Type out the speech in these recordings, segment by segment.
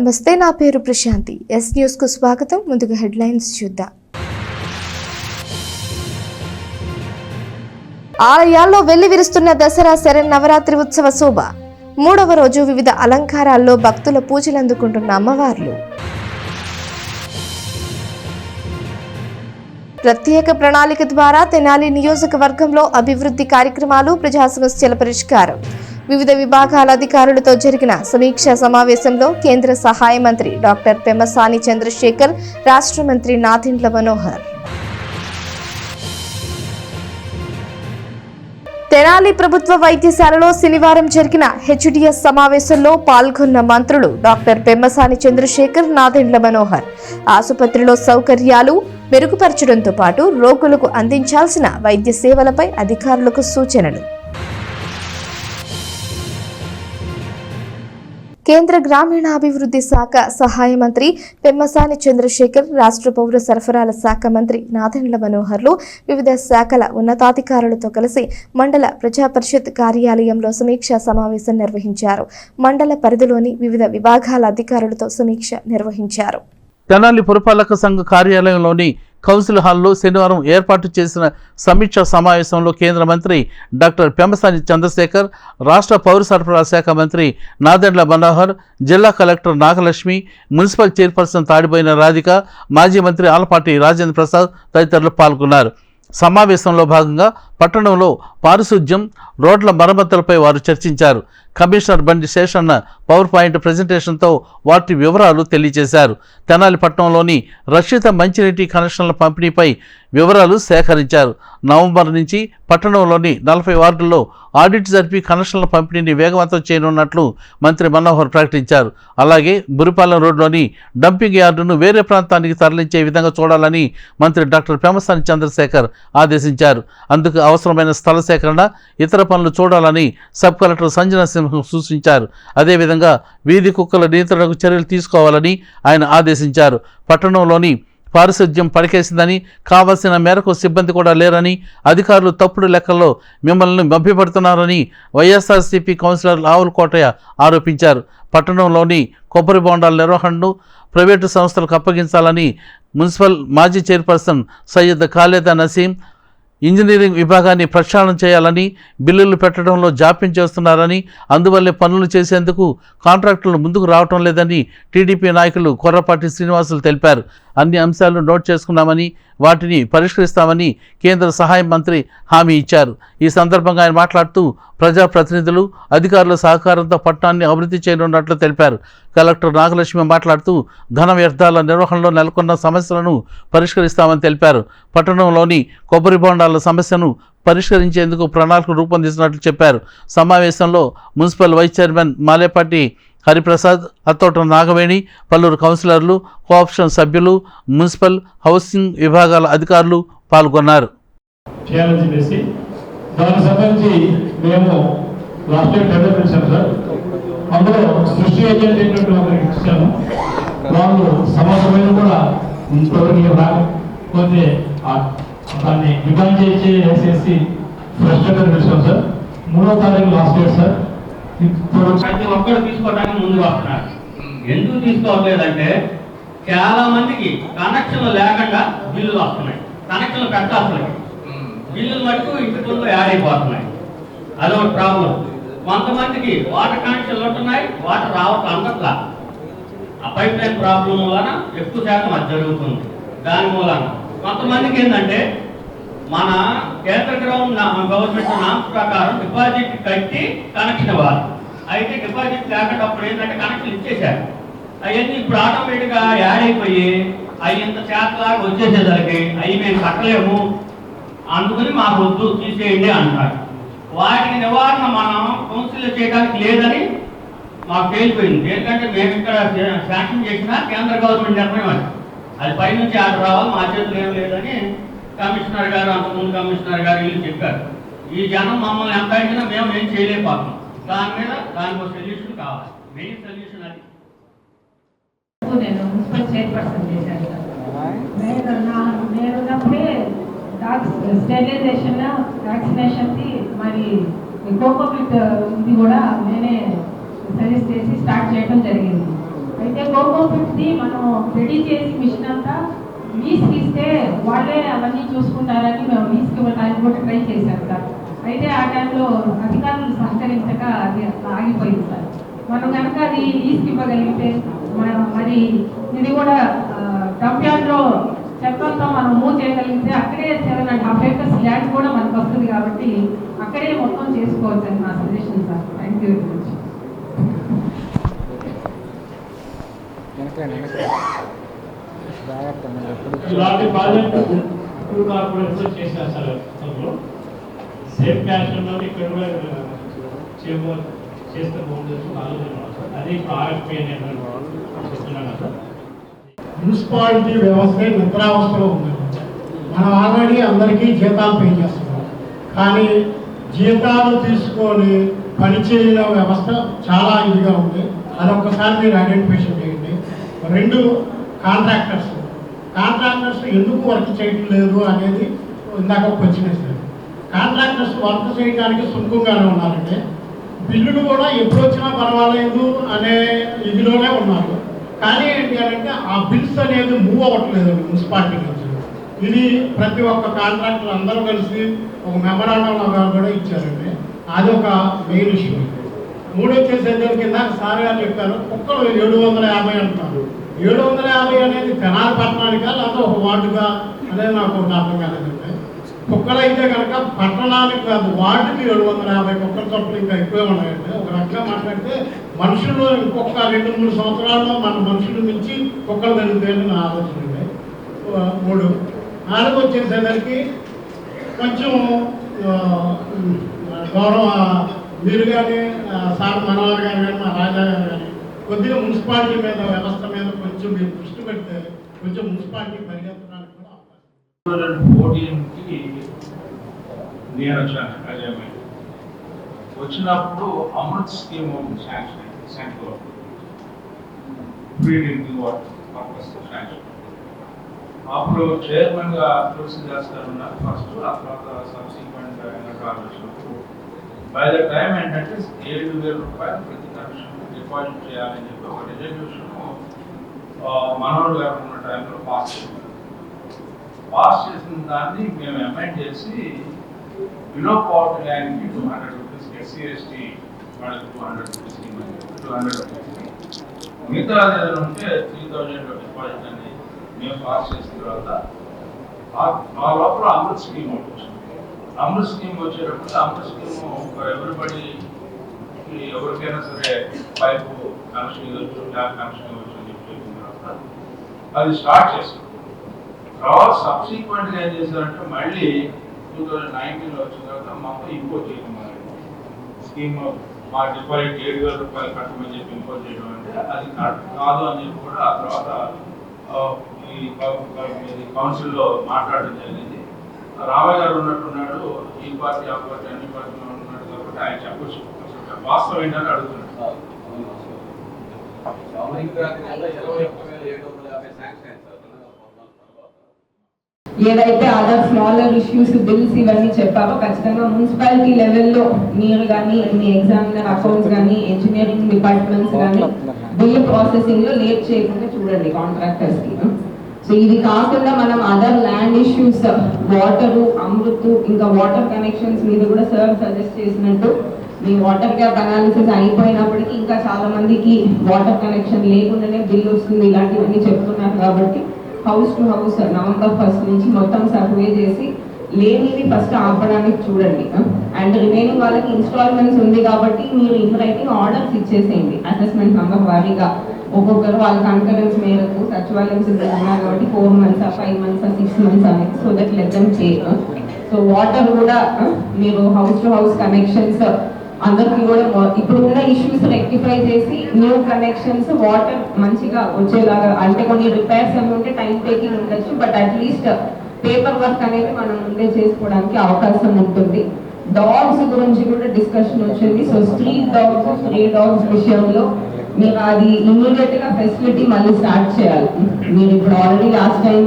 నమస్తే, నా పేరు ప్రశాంతి. ఎస్ న్యూస్ కు స్వాగతం. ముందుగా హెడ్లైన్స్ చూద్దాం. ఆలయాల్లో వెళ్లి విరుస్తున్న దసరా శరన్నవరాత్రి ఉత్సవ శోభ. 3వ రోజు వివిధ అలంకారాల్లో భక్తుల పూజలు అందుకుంటున్న అమ్మవార్లు. ప్రత్యేక ప్రణాళిక ద్వారా తెనాలి నియోజకవర్గంలో అభివృద్ధి కార్యక్రమాలు, ప్రజా సమస్యల పరిష్కారం. వివిధ విభాగాల అధికారులతో జరిగిన సమీక్షా సమావేశంలో కేంద్ర సహాయ మంత్రి డాక్టర్ పెమ్మసాని చంద్రశేఖర్, రాష్ట్ర మంత్రి నాదెండ్ల మనోహర్. తెనాలి ప్రభుత్వ వైద్యశాలలో శనివారం జరిగిన హెచ్డిఎస్ సమావేశంలో పాల్గొన్న మంత్రులు డాక్టర్ పెమ్మసాని చంద్రశేఖర్, నాదెండ్ల మనోహర్ ఆసుపత్రిలో సౌకర్యాలు మెరుగుపరచడంతో పాటు రోగులకు అందించాల్సిన వైద్య సేవలపై అధికారులకు సూచనలు. కేంద్ర గ్రామీణాభివృద్ధి శాఖ సహాయ మంత్రి పెమ్మసాని చంద్రశేఖర్, రాష్ట్ర పౌర సరఫరాల శాఖ మంత్రి నాదెండ్ల మనోహర్లు వివిధ శాఖల ఉన్నతాధికారులతో కలిసి మండల ప్రజా పరిషత్ కార్యాలయంలో సమీక్షా సమావేశం నిర్వహించారు. మండల పరిధిలోని వివిధ విభాగాల అధికారులతో సమీక్ష నిర్వహించారు. తెనాలి పురపాలక సంఘ కార్యాలయంలోని కౌన్సిల్ హాల్లో శనివారం ఏర్పాటు చేసిన సమీక్షా సమావేశంలో కేంద్ర మంత్రి డాక్టర్ పెమ్మసాని చంద్రశేఖర్, రాష్ట్ర పౌర సరఫరాల శాఖ మంత్రి నాదెండ్ల మనోహర్, జిల్లా collector Nagalakshmi, municipal chairperson తాడిపోయిన Radhika, మాజీ మంత్రి ఆలపాటి రాజేంద్ర ప్రసాద్ తదితరులు పాల్గొన్నారు. సమావేశంలో భాగంగా పట్టణంలో పారిశుధ్యం, రోడ్ల మరమ్మతులపై వారు చర్చించారు. కమిషనర్ బండి శేషన్న పవర్ పాయింట్ ప్రజెంటేషన్తో వాటి వివరాలు తెలియజేశారు. తెనాలి పట్టణంలోని రక్షిత మంచినీటి కనెక్షన్ల పంపిణీపై వివరాలు సేకరించారు. నవంబర్ నుంచి పట్టణంలోని 40 వార్డుల్లో ఆడిట్ జరిపి కనెక్షన్ల పంపిణీని వేగవంతం చేయనున్నట్లు మంత్రి మనోహర్ ప్రకటించారు. అలాగే బురిపాలెం రోడ్లోని డంపింగ్ యార్డును వేరే ప్రాంతానికి తరలించే విధంగా చూడాలని మంత్రి డాక్టర్ పెమ్మసాని చంద్రశేఖర్ ఆదేశించారు. అందుకు అవసరమైన స్థల సేకరణ, ఇతర పనులు చూడాలని సబ్ కలెక్టర్ సంజన సింహం సూచించారు. అదేవిధంగా వీధి కుక్కల నియంత్రణకు చర్యలు తీసుకోవాలని ఆయన ఆదేశించారు. పట్టణంలోని పారిశుధ్యం పడికేసిందని, కావాల్సిన మేరకు సిబ్బంది కూడా లేరని, అధికారులు తప్పుడు లెక్కల్లో మిమ్మల్ని మభ్యపెడుతున్నారని వైఎస్ఆర్సీపీ కౌన్సిలర్ ఆవుల కోటయ్య ఆరోపించారు. పట్టణంలోని కొబ్బరి బోండాల నిర్వహణను ప్రైవేటు సంస్థలకు అప్పగించాలని మున్సిపల్ మాజీ చైర్పర్సన్ సయ్యద్ ఖాలేదా నసీం, ఇంజనీరింగ్ విభాగాన్ని ప్రక్షాళన చేయాలని, బిల్లులు పెట్టడంలో జాప్యం చేస్తున్నారని, అందువల్లే పనులు చేసేందుకు కాంట్రాక్టులు ముందుకు రావటం లేదని టీడీపీ నాయకులు కొర్రపాటి శ్రీనివాసులు తెలిపారు. అన్ని అంశాలను నోట్ చేసుకున్నామని, వాటిని పరిష్కరిస్తామని కేంద్ర సహాయ మంత్రి హామీ ఇచ్చారు. ఈ సందర్భంగా ఆయన మాట్లాడుతూ ప్రజాప్రతినిధులు, అధికారుల సహకారంతో పట్టణాన్ని అభివృద్ధి చేయనున్నట్లు తెలిపారు. కలెక్టర్ నాగలక్ష్మి మాట్లాడుతూ ఘన వ్యర్థాల నిర్వహణలో నెలకొన్న సమస్యలను పరిష్కరిస్తామని తెలిపారు. పట్టణంలోని కొబ్బరి బోండాల సమస్యను పరిష్కరించేందుకు ప్రణాళిక రూపొందిస్తున్నట్లు చెప్పారు. సమావేశంలో municipal vice chairman Malepati Hariprasad, Attota Nagaveni, పలువురు కౌన్సిలర్లు, కోఆప్షన్ సభ్యులు, మున్సిపల్ హౌసింగ్ విభాగాల అధికారులు పాల్గొన్నారు. ప్రతి ఒక్కరు తీసుకోవడానికి ముందు వస్తున్నారు. ఎందుకు తీసుకోవట్లేదంటే చాలా మందికి కనెక్షన్లు లేకుండా బిల్లులు వస్తున్నాయి. కనెక్షన్లు పెట్టాల్సిన బిల్లులు మటుకు ఇంటి ముందు యాడ్ అయిపోతున్నాయి. అదొక ప్రాబ్లం. కొంతమందికి వాటర్ కనెక్షన్లు ఉంటున్నాయి, వాటర్ రావటం అందట్లా. ఆ పైప్ లైన్ ప్రాబ్లం వలన ఎక్కువ శాతం అది జరుగుతుంది. దాని మూలన కొంతమందికి ఏంటంటే మన కేంద్ర గవర్నమెంట్ నామ్స్ ప్రకారం డిపాజిట్ కట్టి కనెక్షన్ ఇవ్వాలి. అయితే డిపాజిట్ లేకుండా అప్పుడు ఏంటంటే కనెక్షన్ ఇచ్చేశారు. అవన్నీ ఇప్పుడు ఆటోమేటిక్గా యాడ్ అయిపోయి అవి ఇంత శాతలాగా వచ్చేసేసరికి అవి మేము కట్టలేము, అందుకని మాకు వద్దు తీసేయండి అంటారు. వాటికి నివారణ మనం కౌన్సిల్ చేయడానికి లేదని మాకు తేలిపోయింది. ఎందుకంటే మేము ఇక్కడ శాంక్షన్ చేసినా కేంద్ర గవర్నమెంట్ నిర్ణయం అది పైనుంచి ఆర్డర్ రావాలి, మా చేతులు ఏం లేదని కమిషనర్ గారు, అంతకుముందు కమిషనర్ గారు వీళ్ళు చెప్పారు. ఈ జనం మమ్మల్ని ఎంత అయినా మేము ఏం చేయలేకపోతున్నాం. దాని మీద దానికి సొల్యూషన్ కావాలి. మెయిన్ సొల్యూషన్ అది. నేను మున్సిపల్ చైర్పర్సన్ చేశాను. నేనున్నప్పుడే స్టెరిలైజేషన్, వ్యాక్సినేషన్కి మరి కోకోపిట్ ఇది కూడా నేనే సజెస్ట్ చేసి స్టార్ట్ చేయడం జరిగింది. అయితే కోకోపిట్ది మనం రెడీ చేసి మిషన్ అంతా లీజ్కి ఇస్తే వాళ్ళే అవన్నీ చూసుకుంటారని మేము లీజ్కి ఇవ్వడానికి కూడా ట్రై చేశాం సార్. అయితే ఆ టైంలో అధికారులు సహకరించక అది ఆగిపోయింది సార్. మనం కనుక అది లీజ్కి ఇవ్వగలిగితే మరి ఇది కూడా డంప్ యార్డ్లో చెత్తంతా మనం మూవ్ చేయగలిగితే అక్కడే 7.5 acres ల్యాండ్ కూడా మనకు వస్తుంది కాబట్టి అక్కడే మొత్తం చేసుకోవచ్చు అని నా suggestion sir. Thank you very much. ఇలాంటి ప్రాజెక్ట్ టూ కార్పొరేట్స్ చేశారు సార్. సేమ్ ఫ్యాషన్లో ఇక్కడ కూడా చేస్తే బాగుంటుంది ఆలోచన. అది ఆర్ఎఫ్పీ అని చెప్తున్నాను సార్. మున్సిపాలిటీ వ్యవస్థ నిద్రావస్థలో ఉంది. మనం ఆల్రెడీ అందరికీ జీతాలు పే చేస్తున్నాం, కానీ జీతాలు తీసుకొని పనిచేయడం వ్యవస్థ చాలా ఇదిగా ఉంది. అదొక్కసారి మీరు ఐడెంటిఫికేషన్ చేయండి. 2 కాంట్రాక్టర్స్ ఎందుకు వర్క్ చేయడం లేదు అనేది ఇందాక క్వశ్చన్ వేశారు. కాంట్రాక్టర్స్ వర్క్ చేయడానికి సుముఖంగానే ఉన్నారంటే బిల్లులు కూడా ఎప్పుడు వచ్చినా పర్వాలేదు అనే ఇదిలోనే ఉన్నారు. కానీ ఏంటి అంటే ఆ బిల్స్ అనేది మూవ్ అవ్వట్లేదు మున్సిపాలిటీ నుంచి. ఇది ప్రతి ఒక్క కాంట్రాక్టర్ అందరూ కలిసి ఒక మెమరాండం కూడా ఇచ్చారండి. అది ఒక మెయిన్ ఇష్యూ. 3 వచ్చేసేదానికి కింద సార్ గారు చెప్పారు కుక్కలు 750 అంటున్నారు. 750 అనేది తెనాలి పట్టణానికా లేదా ఒక వార్డుగా అనేది నాకు అర్థం కాలేదండి. కుక్కలు అయితే కనుక పట్టణానికి కాదు వార్డుకి 750 కుక్కల చొప్పులు ఇంకా ఎక్కువే ఉన్నాయండి. ఒక రకంగా మాట్లాడితే మనుషులు ఇంకొక 2-3 సంవత్సరాల్లో మన మనుషుల నుంచి కుక్కలు పెరుగుతాయని నా ఆలోచన అండి. 3 4 వచ్చేసేసరికి కొంచెం గౌరవ మీరు కానీ సార్ మనోహర్ గారు కానీ మా రాజా గారు కానీ కొద్దిగా మున్సిపాలిటీ మీద వ్యవస్థ మీద కొంచెం మీరు దృష్టి పెడితే కొంచెం మున్సిపాలిటీ పరిగెత్తడానికి కూడా అవకాశం. 2014కి నేను వచ్చాను అజయమై. వచ్చినప్పుడు Amrit scheme central free drinking water purpose sanction. అప్పుడు చైర్మన్గా తులసిదాస్ గారు ఉన్నారు ఫస్ట్. ఆ తర్వాత సబ్సిక్వెంట్ వచ్చినప్పుడు బై ద టైం ఏంటంటే 7,000 రూపాయలు ప్రతి కమిషన్ డిపాజిట్ చేయాలని చెప్పి ఒక రిజల్యూషన్ మనోహర్ గారు ఉన్న టైంలో పాస్ చేసిన దాన్ని మేము అమెండ్ చేసి బిలో పవర్టీ లైన్కి 200 రూపీస్, SC/ST వాళ్ళకి 200 రూపీస్, 200 రూపీస్, మిగతా ఏదైనా ఉంటే 3,000 డిపాజిట్ అని మేము పాస్ చేసిన తర్వాత ఆ లోపల అమృత్ స్కీమ్ వచ్చింది. అమృత్ స్కీమ్ వచ్చేటప్పుడు అమృత్ స్కీమ్ ఎవ్రీబడి ఎవరికైనా సరే పైపు కనెక్షన్ ఇవ్వచ్చు, ట్యాప్ కనెక్షన్ ఇవ్వచ్చు అని చెప్పిన తర్వాత అది స్టార్ట్ చేస్తాం. తర్వాత సబ్సిక్వెంట్గా ఏం చేశారంటే మళ్ళీ 2019లో వచ్చిన తర్వాత మాకు ఇంపోజ్ చేయడం స్కీమ్ మా డిపాజిట్ 7,000 రూపాయలు కట్టమని చెప్పి ఇంపోజ్ చేయడం అంటే అది కాదు అని చెప్పి కూడా ఆ తర్వాత ఈ కౌన్సిల్లో మాట్లాడడం జరిగింది. రామయ్య గారు ఉన్నట్టున్నాడు, ఈ పార్టీ ఆ పార్టీ అన్ని పార్టీలో ఉన్నాడు కాబట్టి ఆయన చెప్పచ్చు వాస్తవం ఏంటని అడుగుతున్నాడు. ఏదైతే అదర్ స్మాలర్ ఇష్యూస్ బిల్స్ ఇవన్నీ చెప్పారో ఖచ్చితంగా మున్సిపాలిటీ లెవెల్లో మీరు కానీ మీ ఎగ్జామినర్ అకౌంట్స్ కానీ ఇంజనీరింగ్ డిపార్ట్మెంట్స్ కానీ బిల్ ప్రాసెసింగ్ లో లేట్ చేయకుండా చూడండి కాంట్రాక్టర్స్ కి. సో ఇది కాకుండా మనం other land issues, water, Amrit, ఇంకా వాటర్ కనెక్షన్స్ మీద కూడా సార్ సజెస్ట్ చేసినట్టు మీ వాటర్ గ్యాప్ అనాలిసిస్ అయిపోయినప్పటికీ ఇంకా చాలా మందికి వాటర్ కనెక్షన్ లేకుండానే బిల్ వస్తుంది, ఇలాంటివన్నీ చెప్తున్నారు. కాబట్టి హౌస్ టు హౌస్ నవంబర్ 1 నుంచి మొత్తం సర్వే చేసి లేనిది ఫస్ట్ ఆపడానికి చూడండి. అండ్ రిమైనింగ్ వాళ్ళకి ఇన్స్టాల్మెంట్స్ ఉంది కాబట్టి మీరు ఇన్ రైటింగ్ ఆర్డర్స్ ఇచ్చేసేయండి అసెస్మెంట్ నంబర్ వారీగా. ఒక్కొక్కరు వాళ్ళ కన్కరెన్స్ మేరకు సచివాలయం సిద్ధంగా ఉన్నారు కాబట్టి 4 months, 5 months, 6 months అనేది సో దట్ లెట్ దెమ్ చేయ. సో వాటర్ కూడా మీరు హౌస్ టు హౌస్ కనెక్షన్స్ అందరికి కూడా ఇప్పుడు ఉన్న ఇష్యూస్ రెక్టిఫై చేసి న్యూ కనెక్షన్స్ వాటర్ మంచిగా వచ్చేలాగా, అంటే కొన్ని రిపేర్స్ ఏమి ఉంటే టైం టేకింగ్ ఉండొచ్చు, బట్ అట్లీస్ట్ పేపర్ వర్క్ అనేది మనం ముందే చేసుకోవడానికి అవకాశం ఉంటుంది. డాగ్స్ గురించి కూడా డిస్కషన్ వచ్చింది. So street dogs, stray dogs విషయంలో మీరు అది ఇమీడియట్ గా ఫెసిలిటీ మళ్ళీ స్టార్ట్ చేయాలి. మీరు ఇప్పుడు already last time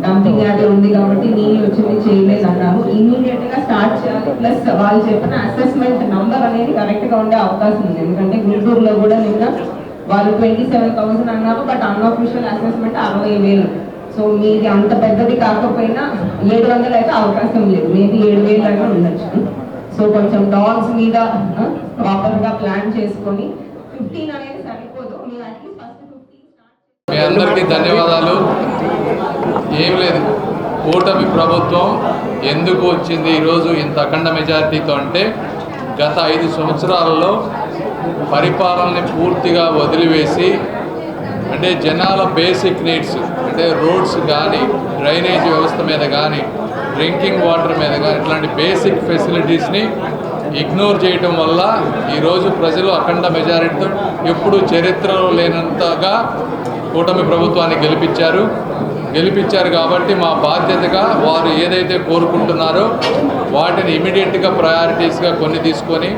dumping yard ఉంది కాబట్టి నీళ్ళు వచ్చింది చేయలేదు అన్నారు. ఇమీడియట్ గా స్టార్ట్ చేయాలి. ప్లస్ వాళ్ళు చెప్పిన అసెస్మెంట్ నంబర్ అనేది కరెక్ట్ గా ఉండే అవకాశం ఉంది. ఎందుకంటే గుంటూరులో కూడా నిన్న వాళ్ళు 27,000 అన్నారు, బట్ అన్అఫీషియల్ అసెస్మెంట్ 60,000. సో మీది అంత పెద్దది కాకపోయినా 700 అయితే అవకాశం లేదు, మేబీ 7,000 అయినా ఉండొచ్చు. సో కొంచెం డాగ్స్ మీద ప్రాపర్గా ప్లాన్ చేసుకొని 15 అనేది సరిపోదు, మీరు అట్లీస్ట్ ఫస్ట్ 15 స్టార్ట్. మీ అందరికీ ధన్యవాదాలు. ఏం లేదు, కూటమి ప్రభుత్వం ఎందుకు వచ్చింది ఈరోజు ఇంత అఖండ మెజారిటీతో అంటే గత 5 సంవత్సరాలలో పరిపాలనని పూర్తిగా వదిలివేసి, అంటే జనాల బేసిక్ నీడ్స్ అంటే రోడ్స్ కానీ, డ్రైనేజ్ వ్యవస్థ మీద కానీ, డ్రింకింగ్ వాటర్ మీద కానీ ఇట్లాంటి బేసిక్ ఫెసిలిటీస్ని ఇగ్నోర్ చేయటం వల్ల ఈరోజు ప్రజలు అఖండ మెజారిటీతో ఎప్పుడు చరిత్రలో లేనంతగా కూటమి ప్రభుత్వాన్ని గెలిపించారు కాబట్టి మా బాధ్యతగా వారు ఏదైతే కోరుకుంటున్నారో వాటిని ఇమీడియట్గా ప్రయారిటీస్గా కొన్ని తీసుకొని,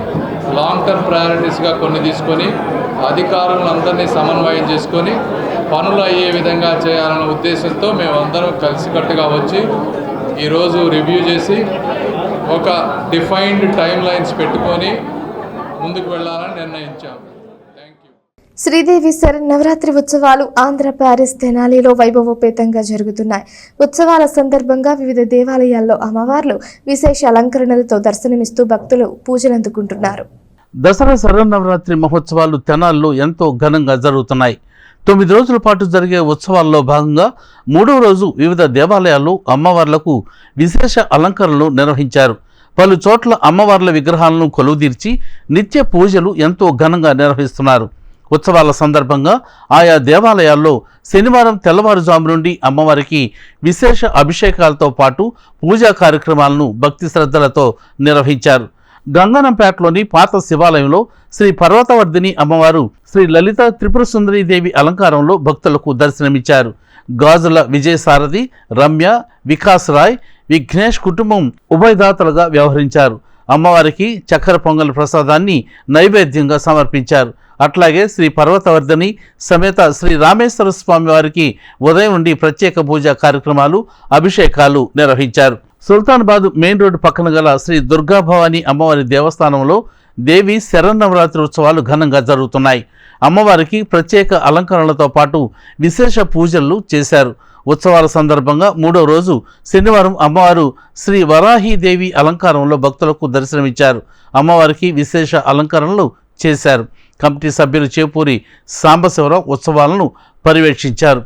లాంగ్ టర్మ్ ప్రయారిటీస్గా కొన్ని తీసుకొని, అధికారులందరినీ సమన్వయం చేసుకొని పనులు అయ్యే విధంగా చేయాలన్న ఉద్దేశంతో మేమందరం కలిసికట్టుగా వచ్చి ఈరోజు రివ్యూ చేసి ఒక డిఫైన్డ్ టైం లైన్స్ పెట్టుకొని ముందుకు వెళ్ళాలని నిర్ణయించాం. శ్రీదేవి శరన్నవరాత్రి ఉత్సవాలు ఆంధ్ర ప్యారిస్ తెనాలిలో వైభవోపేతంగా జరుగుతున్నాయి. ఉత్సవాల సందర్భంగా వివిధ దేవాలయాల్లో అమ్మవార్లు విశేష అలంకరణలతో దర్శనమిస్తూ భక్తులు పూజలు అందుకుంటున్నారు. దసరా శరన్నవరాత్రి మహోత్సవాలు తెనాల్లో ఎంతో ఘనంగా జరుగుతున్నాయి. 9 రోజుల పాటు జరిగే ఉత్సవాల్లో భాగంగా 3వ రోజు వివిధ దేవాలయాల్లో అమ్మవార్లకు విశేష అలంకరణలు నిర్వహించారు. పలు చోట్ల అమ్మవార్ల విగ్రహాలను కొలువుదీర్చి నిత్య పూజలు ఎంతో ఘనంగా నిర్వహిస్తున్నారు. ఉత్సవాల సందర్భంగా ఆయా దేవాలయాల్లో శనివారం తెల్లవారుజాము నుండి అమ్మవారికి విశేష అభిషేకాలతో పాటు పూజా కార్యక్రమాలను భక్తి శ్రద్ధలతో నిర్వహించారు. గంగనంపేటలోని పాత శివాలయంలో శ్రీ పర్వతవర్ధిని అమ్మవారు శ్రీ లలిత త్రిపుర సుందరీదేవి అలంకారంలో భక్తులకు దర్శనమిచ్చారు. గాజుల విజయసారథి, రమ్య, వికాస్ రాయ్, విఘ్నేష్ కుటుంబం ఉభయదాతలుగా వ్యవహరించారు. అమ్మవారికి చక్కెర పొంగల్ ప్రసాదాన్ని నైవేద్యంగా సమర్పించారు. అట్లాగే శ్రీ పర్వతవర్ధిని సమేత శ్రీ రామేశ్వర స్వామి వారికి ఉదయం నుండి ప్రత్యేక పూజా కార్యక్రమాలు, అభిషేకాలు నిర్వహించారు. సుల్తానాబాద్ మెయిన్ రోడ్డు పక్కన గల శ్రీ దుర్గాభవాని అమ్మవారి దేవస్థానంలో దేవి శరన్నవరాత్రి ఉత్సవాలు ఘనంగా జరుగుతున్నాయి. అమ్మవారికి ప్రత్యేక అలంకరణలతో పాటు విశేష పూజలు చేశారు. ఉత్సవాల సందర్భంగా 3వ రోజు శనివారం అమ్మవారు శ్రీ వరాహీదేవి అలంకారంలో భక్తులకు దర్శనమిచ్చారు. అమ్మవారికి విశేష అలంకరణలు చేశారు. కమిటీ సభ్యులు చేపూరి సాంబశివరావు ఉత్సవాలను పర్యవేక్షించారు.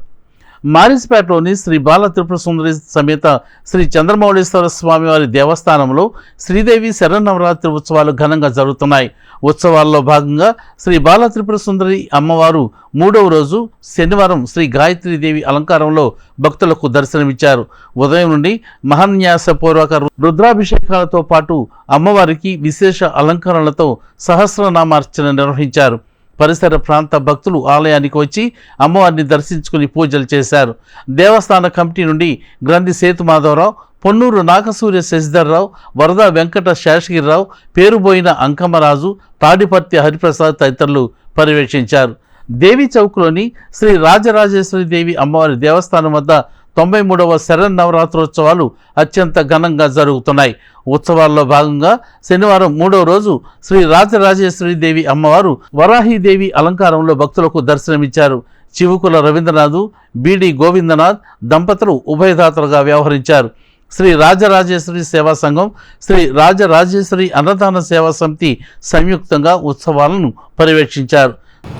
మారిస్పేటలోని శ్రీ బాల త్రిపుర సుందరి సమేత శ్రీ చంద్రమౌళేశ్వర స్వామివారి దేవస్థానంలో శ్రీదేవి శరన్నవరాత్రి ఉత్సవాలు ఘనంగా జరుగుతున్నాయి. ఉత్సవాల్లో భాగంగా శ్రీ బాల త్రిపుర సుందరి అమ్మవారు 3వ రోజు శనివారం శ్రీ గాయత్రీదేవి అలంకారంలో భక్తులకు దర్శనమిచ్చారు. ఉదయం నుండి మహాన్యాసపూర్వక రుద్రాభిషేకాలతో పాటు అమ్మవారికి విశేష అలంకరణలతో సహస్రనామార్చన నిర్వహించారు. పరిసర ప్రాంత భక్తులు ఆలయానికి వచ్చి అమ్మవారిని దర్శించుకుని పూజలు చేశారు. దేవస్థాన కమిటీ నుండి గ్రంథి సేతు మాధవరావు, పొన్నూరు నాగసూర్య శశిధర్రావు, వరద వెంకట శేషగిరిరావు, పేరుబోయిన అంకమ్మరాజు, తాడిపర్తి హరిప్రసాద్ తదితరులు పర్యవేక్షించారు. దేవి చౌక్లోని శ్రీ రాజరాజేశ్వరి దేవి అమ్మవారి దేవస్థానం వద్ద 93వ శరన్నవరాత్రోత్సవాలు అత్యంత ఘనంగా జరుగుతున్నాయి. ఉత్సవాల్లో భాగంగా శనివారం 3వ రోజు శ్రీ రాజరాజేశ్వరి దేవి అమ్మవారు వరాహీదేవి అలంకారంలో భక్తులకు దర్శనమిచ్చారు. చివుకుల రవీంద్రనాథ్, బీడి గోవిందనాథ్ దంపతులు ఉభయదాతలుగా వ్యవహరించారు. శ్రీ రాజరాజేశ్వరి సేవా సంఘం, శ్రీ రాజరాజేశ్వరి అన్నదాన సేవా సమితి సంయుక్తంగా ఉత్సవాలను పర్యవేక్షించారు.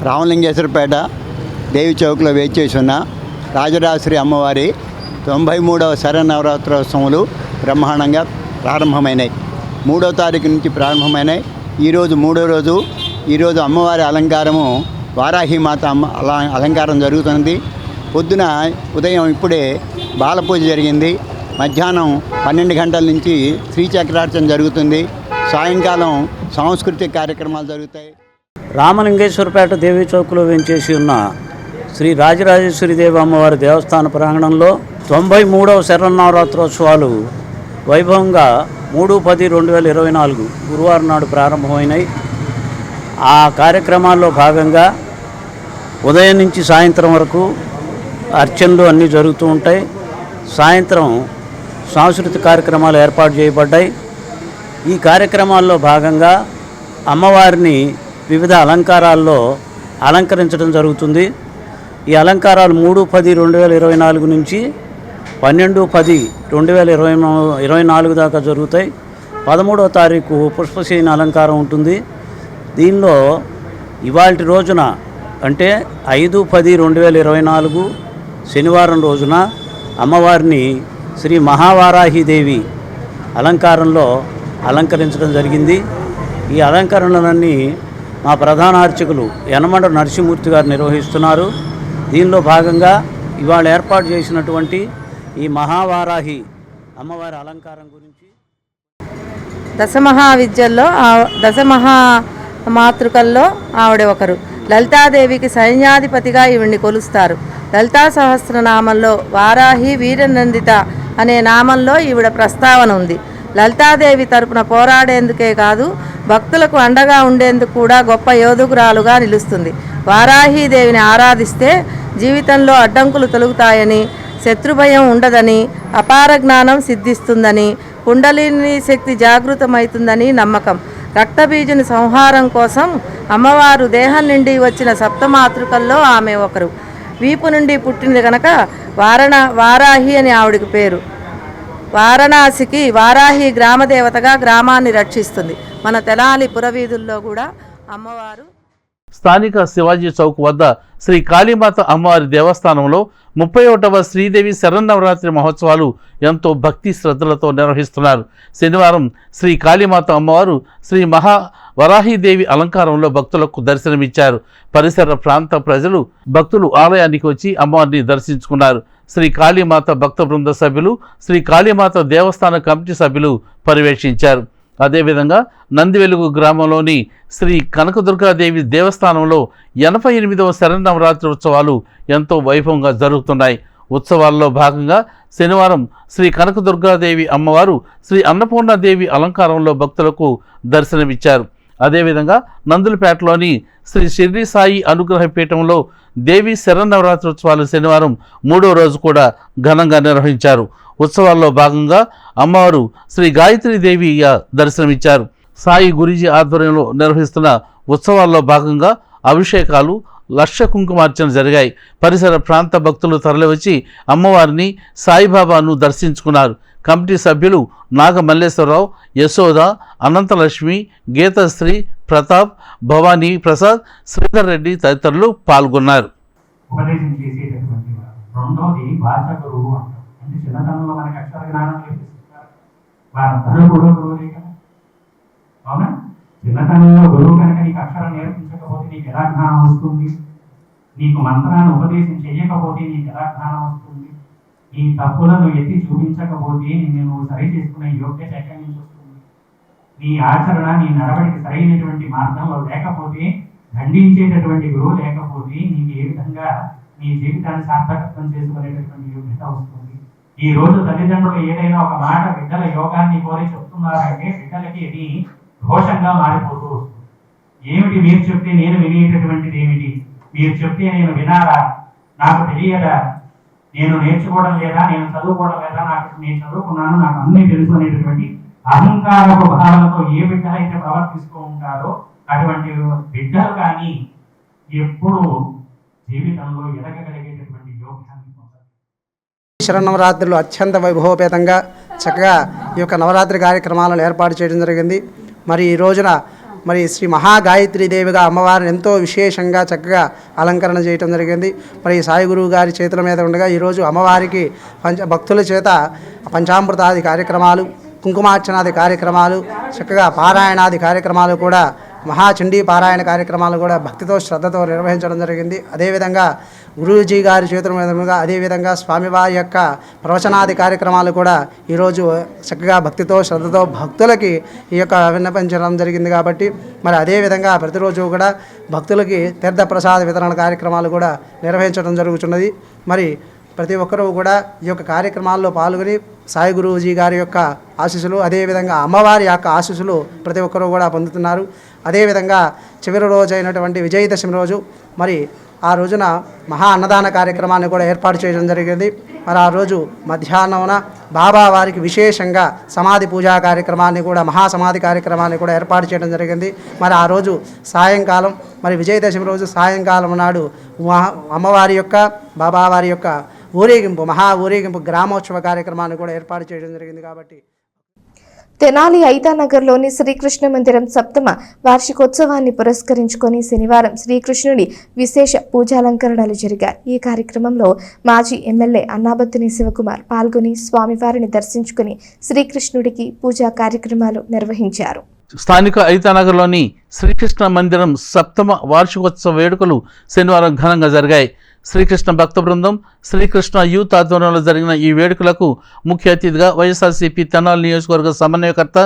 రామలింగేశ్వరపేట దేవి చౌక్లో వేచేసి ఉన్న రాజరాజేశ్వరి అమ్మవారి 93వ శరన్నవరాత్రోత్సవాలు బ్రహ్మాండంగా ప్రారంభమైనాయి. 3వ తారీఖు నుంచి ప్రారంభమైనాయి. ఈరోజు 3వ రోజు. ఈరోజు అమ్మవారి అలంకారము వారాహిమాత అలంకారం జరుగుతుంది. పొద్దున ఉదయం ఇప్పుడే బాలపూజ జరిగింది. మధ్యాహ్నం 12 గంటల నుంచి శ్రీచక్రార్చన జరుగుతుంది. సాయంకాలం సాంస్కృతిక కార్యక్రమాలు జరుగుతాయి. రామలింగేశ్వరపేట దేవి చౌక్లో వేంచేసి ఉన్న శ్రీ రాజరాజేశ్వరి దేవి అమ్మవారి దేవస్థాన ప్రాంగణంలో 93వ శరన్నవరాత్రోత్సవాలు వైభవంగా 3/10/2024 గురువారం నాడు ప్రారంభమైనాయి. ఆ కార్యక్రమాల్లో భాగంగా ఉదయం నుంచి సాయంత్రం వరకు అర్చనలు అన్నీ జరుగుతూ ఉంటాయి. సాయంత్రం సాంస్కృతిక కార్యక్రమాలు ఏర్పాటు చేయబడ్డాయి. ఈ కార్యక్రమాల్లో భాగంగా అమ్మవారిని వివిధ అలంకారాల్లో అలంకరించడం జరుగుతుంది. ఈ అలంకారాలు 3/10/2024 నుంచి 12/10/2024 దాకా జరుగుతాయి. 13వ తారీఖు పుష్పసేన అలంకారం ఉంటుంది. దీనిలో ఇవాల్టి రోజున అంటే 5/10/2024 శనివారం రోజున అమ్మవారిని శ్రీ మహావారాహిదేవి అలంకారంలో అలంకరించడం జరిగింది. ఈ అలంకరణలన్నీ మా ప్రధాన అర్చకులు యనమండ నరసింహమూర్తి గారు నిర్వహిస్తున్నారు. దీనిలో భాగంగా ఇవాళ ఏర్పాటు చేసినటువంటి ఈ మహావారాహి అమ్మవారి అలంకారం గురించి దశమహావిద్యల్లో దశమహామాతృకల్లో ఆవిడ ఒకరు. లలితాదేవికి సైన్యాధిపతిగా ఈవిడ్ని కొలుస్తారు. లలితా సహస్రనామంలో వారాహి వీరనందిత అనే నామంలో ఈవిడ ప్రస్తావన ఉంది. లలితాదేవి తరపున పోరాడేందుకే కాదు, భక్తులకు అండగా ఉండేందుకు కూడా గొప్ప యోధురాలుగా నిలుస్తుంది. వారాహీదేవిని ఆరాధిస్తే జీవితంలో అడ్డంకులు తొలగుతాయని, శత్రుభయం ఉండదని, అపార జ్ఞానం సిద్ధిస్తుందని, కుండలిని శక్తి జాగృతమవుతుందని నమ్మకం. రక్తబీజుని సంహారం కోసం అమ్మవారు దేహం నుండి వచ్చిన సప్తమాతృకల్లో ఆమె ఒకరు. వీపు నుండి పుట్టింది కనుక వారాహి అని ఆవిడికి పేరు. వారణాసికి వారాహి గ్రామదేవతగా గ్రామాన్ని రక్షిస్తుంది. మన తెనాలి పురవీధుల్లో కూడా అమ్మవారు. స్థానిక శివాజీ చౌక్ వద్ద శ్రీ కాళీమాత అమ్మవారి దేవస్థానంలో 31వ శ్రీదేవి శరన్నవరాత్రి మహోత్సవాలు ఎంతో భక్తి శ్రద్ధలతో నిర్వహిస్తున్నారు. శనివారం శ్రీ కాళీమాత అమ్మవారు శ్రీ వరాహీదేవి అలంకారంలో భక్తులకు దర్శనమిచ్చారు. పరిసర ప్రాంత ప్రజలు భక్తులు ఆలయానికి వచ్చి అమ్మవారిని దర్శించుకున్నారు. శ్రీ కాళీమాత భక్త బృంద సభ్యులు, శ్రీ కాళీమాత దేవస్థాన కమిటీ సభ్యులు పర్యవేక్షించారు. అదేవిధంగా నందివెలుగు గ్రామంలోని శ్రీ కనకదుర్గాదేవి దేవస్థానంలో 88వ శరన్నవరాత్రి ఉత్సవాలు ఎంతో వైభవంగా జరుగుతున్నాయి. ఉత్సవాల్లో భాగంగా శనివారం శ్రీ కనకదుర్గాదేవి అమ్మవారు శ్రీ అన్నపూర్ణాదేవి అలంకారంలో భక్తులకు దర్శనమిచ్చారు. అదేవిధంగా నందులపేటలోని శ్రీ షిర్డీ సాయి అనుగ్రహ పీఠంలో దేవి శరన్నవరాత్రి ఉత్సవాలు శనివారం 3వ రోజు కూడా ఘనంగా నిర్వహించారు. ఉత్సవాల్లో భాగంగా అమ్మవారు శ్రీ గాయత్రీదేవిగా దర్శనమిచ్చారు. సాయి గురూజీ ఆధ్వర్యంలో నిర్వహిస్తున్న ఉత్సవాల్లో భాగంగా అభిషేకాలు, లక్ష కుంకుమార్చన జరిగాయి. పరిసర ప్రాంత భక్తులు తరలివచ్చి అమ్మవారిని, సాయిబాబాను దర్శించుకున్నారు. కమిటీ సభ్యులు నాగమల్లేశ్వరరావు, యశోద, అనంతలక్ష్మి, గీతశ్రీ, ప్రతాప్, భవానీ ప్రసాద్, శ్రీధర్ రెడ్డి తదితరులు పాల్గొన్నారు. ఉపదేశం చేసేటటువంటి రెండోది భాష గురువు అంటారు. అంటే చిన్నతనంలో మనకి అక్షర జ్ఞానం నేర్పిస్తున్నారు. వారందరూ కూడా గురువులే కదా. అవునా? చిన్నతనంలో గురువు కనుక నీకు అక్షరం నేర్పించకపోతే నీకు ఎలా జ్ఞానం వస్తుంది? నీకు మంత్రాన్ని ఉపదేశం చేయకపోతే నీకు ఎలా జ్ఞానం వస్తుంది? నీ తప్పులను ఎత్తి చూపించకపోతే నువ్వు సరి చేసుకునే యోగ్యత ఎక్కడి నుంచి వస్తుంది? నీ ఆచరణ, నీ నడవడికి సరైనటువంటి మార్గంలో లేకపోతే, ఖండించేటటువంటి గురువు లేకపోతే నీకు ఏ విధంగా నీ జీవితాన్ని సార్థకత్వం చేసుకునేటటువంటి యోగ్యత వస్తుంది? ఈ రోజు తల్లిదండ్రులు ఏదైనా ఒక మాట బిడ్డల యోగాన్ని కోరి చెప్తున్నారంటే బిడ్డలకి ఇది ఘోషంగా మారిపోతూ వస్తుంది. ఏమిటి మీరు చెప్తే నేను వినేటటువంటిది ఏమిటి? మీరు చెప్తే నేను వినాలా? నాకు తెలియదా? నేను నేర్చుకోవడం లేదా? నేను చదువుకోవడం లేదా? నేను చదువుకున్నాను, నాకు అన్నీ తెలుసు అనేటటువంటి అహంకారపు భావనతో ఏ బిడ్డలైతే ప్రవర్తిస్తూ ఉంటారో అటువంటి బిడ్డలు కానీ ఎప్పుడు జీవితంలో ఎదగగలిగేటటువంటి యోగ్యాన్ని పొందాలి. శరన్నవరాత్రులు అత్యంత వైభవపేతంగా చక్కగా ఈ యొక్క నవరాత్రి కార్యక్రమాలను ఏర్పాటు చేయడం జరిగింది. మరి ఈ రోజున మరి శ్రీ మహాగాయత్రీదేవిగా అమ్మవారిని ఎంతో విశేషంగా చక్కగా అలంకరణ చేయడం జరిగింది. మరి సాయి గురువు గారి చేతుల మీద ఉండగా ఈరోజు అమ్మవారికి భక్తుల చేత పంచామృతాది కార్యక్రమాలు, కుంకుమార్చనాది కార్యక్రమాలు, చక్కగా పారాయణాది కార్యక్రమాలు కూడా, మహాచండీ పారాయణ కార్యక్రమాలు కూడా భక్తితో శ్రద్ధతో నిర్వహించడం జరిగింది. అదేవిధంగా గురూజీ గారి చేతుల మీదుగా అదేవిధంగా స్వామివారి యొక్క ప్రవచనాది కార్యక్రమాలు కూడా ఈరోజు చక్కగా భక్తితో శ్రద్ధతో భక్తులకి ఈ యొక్క విన్నపించడం జరిగింది. కాబట్టి మరి అదేవిధంగా ప్రతిరోజు కూడా భక్తులకి తీర్థప్రసాద వితరణ కార్యక్రమాలు కూడా నిర్వహించడం జరుగుతున్నది. మరి ప్రతి ఒక్కరూ కూడా ఈ యొక్క కార్యక్రమాల్లో పాల్గొని సాయి గురూజీ గారి యొక్క ఆశీస్సులు, అదేవిధంగా అమ్మవారి యొక్క ఆశీస్సులు ప్రతి ఒక్కరూ కూడా పొందుతున్నారు. అదేవిధంగా చివరి రోజు అయినటువంటి విజయదశమి రోజు మరి ఆ రోజున మహా అన్నదాన కార్యక్రమాన్ని కూడా ఏర్పాటు చేయడం జరిగింది. మరి ఆ రోజు మధ్యాహ్నమున బాబా వారికి విశేషంగా సమాధి పూజా కార్యక్రమాన్ని కూడా మహాసమాధి కార్యక్రమాన్ని కూడా ఏర్పాటు చేయడం జరిగింది. మరి ఆ రోజు సాయంకాలం మరి విజయదశమి రోజు సాయంకాలం నాడు అమ్మవారి యొక్క బాబా వారి యొక్క ఊరేగింపు మహా ఊరేగింపు గ్రామోత్సవ కార్యక్రమాన్ని కూడా ఏర్పాటు చేయడం జరిగింది. కాబట్టి తెనాలి ఐతానగర్లోని శ్రీకృష్ణ మందిరం సప్తమ వార్షికోత్సవాన్ని పురస్కరించుకొని శనివారం శ్రీకృష్ణుడి విశేష పూజాలంకరణలు జరిగాయి. ఈ కార్యక్రమంలో మాజీ ఎమ్మెల్యే అన్నాబత్తుని శివకుమార్ పాల్గొని స్వామివారిని దర్శించుకుని శ్రీకృష్ణుడికి పూజా కార్యక్రమాలు నిర్వహించారు. స్థానిక ఐతానగర్లోని శ్రీకృష్ణ మందిరం సప్తమ వార్షికోత్సవ వేడుకలు శనివారం ఘనంగా జరిగాయి. శ్రీకృష్ణ భక్త బృందం, శ్రీకృష్ణ యూత్ ఆధ్వర్యంలో జరిగిన ఈ వేడుకలకు ముఖ్య అతిథిగా వైఎస్ఆర్సీపీ తెనాలి నియోజకవర్గ సమన్వయకర్త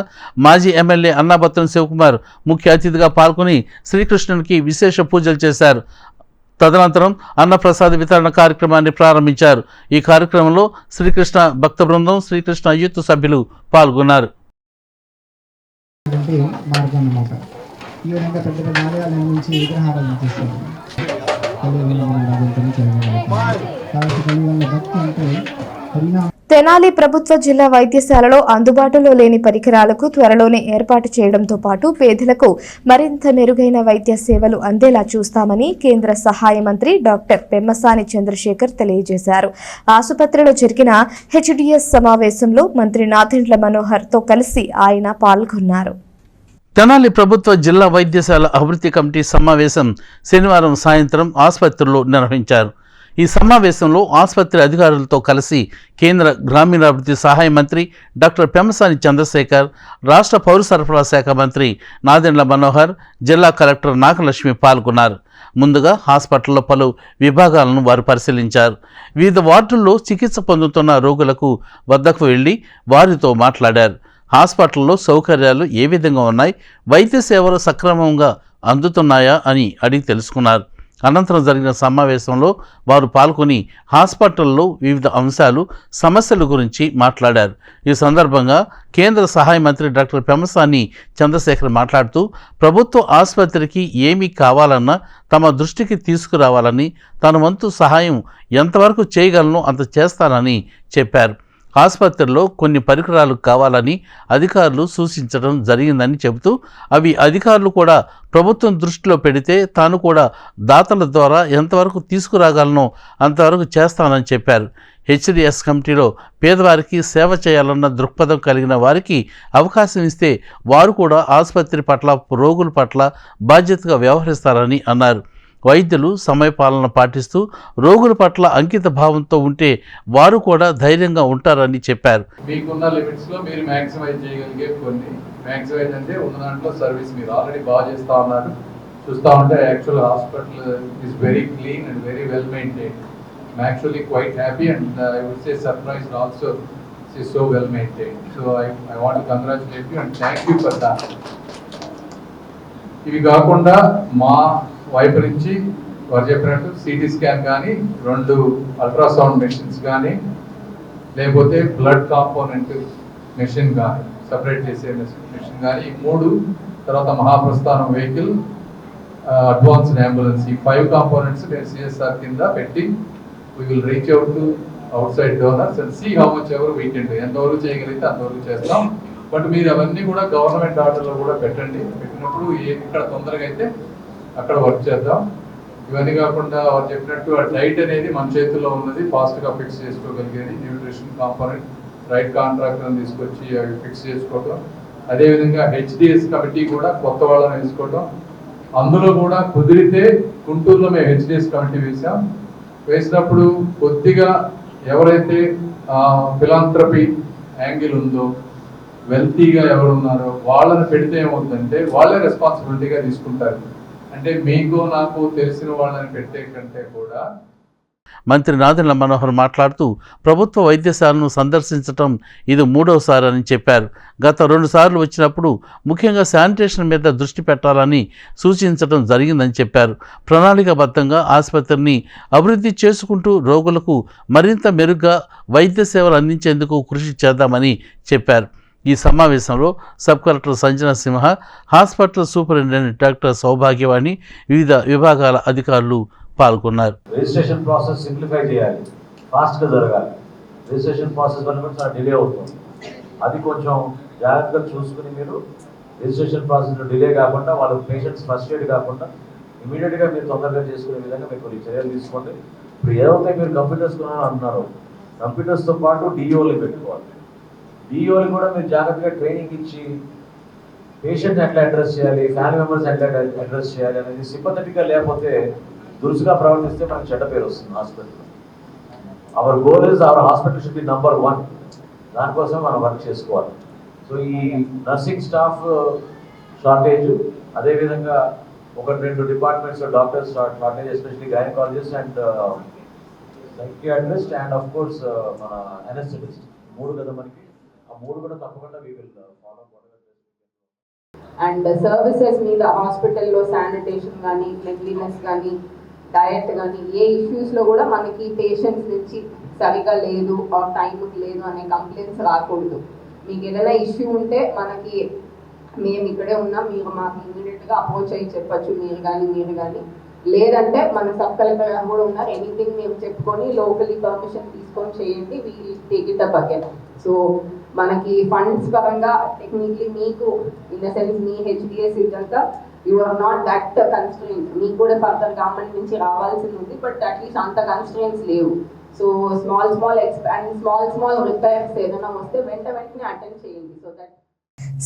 మాజీ ఎమ్మెల్యే అన్నాబత్తుని శివకుమార్ ముఖ్య అతిథిగా పాల్గొని శ్రీకృష్ణునికి విశేష పూజలు చేశారు. తదనంతరం అన్నప్రసాద వితరణ కార్యక్రమాన్ని ప్రారంభించారు. ఈ కార్యక్రమంలో శ్రీకృష్ణ భక్త బృందం, శ్రీకృష్ణ యూత్ సభ్యులు పాల్గొన్నారు. మార్గం అన్నమాట. ఈ విధంగా పెద్ద పెద్ద ఆలయాల నుంచి విగ్రహాలను తీసుకోవాలి. తెనాలి ప్రభుత్వ జిల్లా వైద్యశాలలో అందుబాటులో లేని పరికరాలకు త్వరలోనే ఏర్పాటు చేయడంతో పాటు పేదలకు మరింత మెరుగైన వైద్య సేవలు అందేలా చూస్తామని కేంద్ర సహాయ మంత్రి డాక్టర్ పెమ్మసాని చంద్రశేఖర్ తెలియజేశారు. ఆసుపత్రిలో జరిగిన హెచ్డిఎస్ సమావేశంలో మంత్రి నాదెండ్ల మనోహర్తో కలిసి ఆయన పాల్గొన్నారు. తెనాలి ప్రభుత్వ జిల్లా వైద్యశాల అభివృద్ధి కమిటీ సమావేశం శనివారం సాయంత్రం ఆసుపత్రిలో నిర్వహించారు. ఈ సమావేశంలో ఆసుపత్రి అధికారులతో కలిసి కేంద్ర గ్రామీణాభివృద్ధి సహాయ మంత్రి డాక్టర్ పెమ్మసాని చంద్రశేఖర్, రాష్ట్ర పౌర సరఫరా శాఖ మంత్రి నాదెండ్ల మనోహర్, జిల్లా కలెక్టర్ నాగలక్ష్మి పాల్గొన్నారు. ముందుగా హాస్పిటల్లో పలు విభాగాలను వారు పరిశీలించారు. వివిధ వార్డుల్లో చికిత్స పొందుతున్న రోగులకు వద్దకు వెళ్లి వారితో మాట్లాడారు. హాస్పిటల్లో సౌకర్యాలు ఏ విధంగా ఉన్నాయి, వైద్య సేవలు సక్రమంగా అందుతున్నాయా అని అడిగి తెలుసుకున్నారు. అనంతరం జరిగిన సమావేశంలో వారు పాల్గొని హాస్పిటల్లో వివిధ అంశాలు, సమస్యల గురించి మాట్లాడారు. ఈ సందర్భంగా కేంద్ర సహాయ మంత్రి డాక్టర్ పెమ్మసాని చంద్రశేఖర్ మాట్లాడుతూ ప్రభుత్వ ఆసుపత్రికి ఏమీ కావాలన్నా తమ దృష్టికి తీసుకురావాలని, తన వంతు సహాయం ఎంతవరకు చేయగలనో అంత చేస్తానని చెప్పారు. ఆసుపత్రిలో కొన్ని పరికరాలు కావాలని అధికారులు సూచించడం జరిగిందని చెబుతూ అవి అధికారులు కూడా ప్రభుత్వం దృష్టిలో పెడితే తాను కూడా దాతల ద్వారా ఎంతవరకు తీసుకురాగలనో అంతవరకు చేస్తానని చెప్పారు. హెచ్డిఎస్ కమిటీలో పేదవారికి సేవ చేయాలన్న దృక్పథం కలిగిన వారికి అవకాశం ఇస్తే వారు కూడా ఆసుపత్రి పట్ల, రోగుల పట్ల బాధ్యతగా వ్యవహరిస్తారని అన్నారు. వైద్యులు సమయపాలన పాటిస్తూ రోగుల పట్ల అంకిత భావంతో ఉంటే వారు కూడా ధైర్యంగా ఉంటారని చెప్పారు. మీకున్న లిమిట్స్లో మీరు మ్యాక్సిమైజ్ చేయగలిగే కొన్ని మ్యాక్సిమైజ్ అంటే ఉన్న దాంట్లో సర్వీస్ మీరు ఆల్రెడీ బాగా చేస్తూ ఉన్నారు. చూస్తూ ఉంటే actual hospital is very clean and very well maintain. I'm actually quite happy and I would say surprised also. It is so well maintain. So I want to congratulate you and thank you for that. ఇవి కాకుండా మా వైపు నుంచి వారు చెప్పినట్టు CT scan కానీ, 2 ultrasound machines కానీ, లేకపోతే బ్లడ్ కాంపోనెంట్ మెషిన్ కానీ, సపరేట్ చేసే మెషిన్ కానీ, 3 తర్వాత మహాప్రస్థానం వెహికల్, అడ్వాన్స్డ్ అంబులెన్స్, ఈ 5 కాంపోనెంట్స్ నేను సిఎస్ఆర్ కింద పెట్టి we will reach out to outside donors and see how much ever we can do. ఎంతవరకు చేయగలిగితే అంతవరకు చేస్తాం. బట్ మీరు అవన్నీ కూడా గవర్నమెంట్ ఆర్డర్లో కూడా పెట్టండి. పెట్టినప్పుడు ఎక్కడ తొందరగా అయితే అక్కడ వర్క్ చేద్దాం. ఇవన్నీ కాకుండా వారు చెప్పినట్టు ఆ డైట్ అనేది మన చేతుల్లో ఉన్నది, ఫాస్ట్గా ఫిక్స్ చేసుకోగలిగేది. న్యూట్రిషన్ కాంపోనెంట్ రైట్ కాంట్రాక్టర్ని తీసుకొచ్చి అవి ఫిక్స్ చేసుకోవడం. అదేవిధంగా హెచ్డిఎస్ కమిటీ కూడా కొత్త వాళ్ళని వేసుకోవడం. అందులో కూడా కుదిరితే గుంటూరులో మేము హెచ్డిఎస్ కమిటీ వేసినప్పుడు కొద్దిగా ఎవరైతే ఫిలాంథ్రపీ యాంగిల్ ఉందో, వెల్తీగా ఎవరు ఉన్నారో వాళ్ళని పెడితే ఏమవుతుందంటే వాళ్ళే రెస్పాన్సిబిలిటీగా తీసుకుంటారు. అంటే మీకు నాకు తెలిసిన వాళ్ళని పెట్టే కంటే కూడా. మంత్రి నాదెండ్ల మనోహర్ మాట్లాడుతూ ప్రభుత్వ వైద్యశాలను సందర్శించడం ఇది 3వసారి అని చెప్పారు. గత 2 సార్లు వచ్చినప్పుడు ముఖ్యంగా శానిటేషన్ మీద దృష్టి పెట్టాలని సూచించడం జరిగిందని చెప్పారు. ప్రణాళికాబద్ధంగా ఆసుపత్రిని అభివృద్ధి చేసుకుంటూ రోగులకు మరింత మెరుగ్గా వైద్య సేవలు అందించేందుకు కృషి చేద్దామని చెప్పారు. ఈ సమావేశంలో సబ్ కలెక్టర్ సంజనా సింహ, హాస్పిటల్ సూపరింటెండెంట్ డాక్టర్ సౌభాగ్యవాణి, వివిధ విభాగాల అధికారులు పాల్గొన్నారు. రిజిస్ట్రేషన్ ప్రాసెస్ సింప్లిఫై చేయాలి, ఫాస్ట్గా జరగాలి. రిజిస్ట్రేషన్ ప్రాసెస్ వల్ల కూడా చాలా డిలే అవుతుంది. అది కొంచెం జాగ్రత్తగా చూసుకుని మీరు రిజిస్ట్రేషన్ ప్రాసెస్లో డిలే కాకుండా వాళ్ళ పేషెంట్స్ ఫ్రస్ట్రేట్ కాకుండా ఇమీడియట్గా మీరు తొందరగా చేసుకునే విధంగా మీరు కొన్ని చర్యలు తీసుకోండి. ఇప్పుడు ఏదైతే మీరు కంప్యూటర్స్ కొనాలని అంటున్నారో కంప్యూటర్స్తో పాటు డిఓలు పెట్టుకోవాలి. డిఓలు కూడా మీరు జాగ్రత్తగా ట్రైనింగ్ ఇచ్చి పేషెంట్ ఎట్లా అడ్రస్ చేయాలి, ఫ్యామిలీ మెంబర్స్ ఎట్లా అడ్రస్ చేయాలి అనేది సింపథెటిక్గా లేకపోతే దురుసుగా ప్రవర్తిస్తే మనకు చెడ్డ పేరు వస్తుంది hospital. Hour goal is our hospital should be number 1. దానికోసం మనం వర్క్ చేసుకోవాలి. సో ఈ నర్సింగ్ స్టాఫ్ షార్టేజ్, అదేవిధంగా 1-2 డిపార్ట్మెంట్స్లో doctors shortage, especially gynaecologist and psychiatrist and of course మన అనెస్థెటిస్ట్. 3 కదా మనకి. ఆ 3 కూడా తప్పకుండా we will follow. And services మీద హాస్పిటల్లో శానిటేషన్ కానీ, క్లెన్లీనెస్ కానీ, డయట్ కానీ, ఏ ఇష్యూస్లో కూడా మనకి పేషెంట్స్ నుంచి సరిగా లేదు ఆ టైంకి లేదు అనే కంప్లైంట్స్ రాకూడదు. మీకు ఏదైనా ఇష్యూ ఉంటే మనకి మేము ఇక్కడే ఉన్నాం, మీరు మాకు ఇమీడియట్గా అప్రోచ్ అయ్యి చెప్పచ్చు మీరు కానీ. లేదంటే మన సబ్ కలెక్టర్ గారు కూడా ఉన్నారు, ఎనీథింగ్ మీరు చెప్పుకొని లోకలీ పర్మిషన్ తీసుకొని చేయండి, we'll take it up again. So మనకి ఫండ్స్ పరంగా టెక్నికలీ మీకు ఇన్ ద సెన్స్ మీ హెచ్డిఎస్ ఇదంతా you are not that constraints. మీకు కూడా ఫర్దర్ గవర్నమెంట్ నుంచి రావాల్సింది ఉంది, బట్ అట్లీస్ట్ అంత కన్స్ట్రెయిన్స్ లేవు. సో స్మాల్ రిపేర్స్ ఏదైనా వస్తే వెంటనే అటెండ్ చేయండి. సో దట్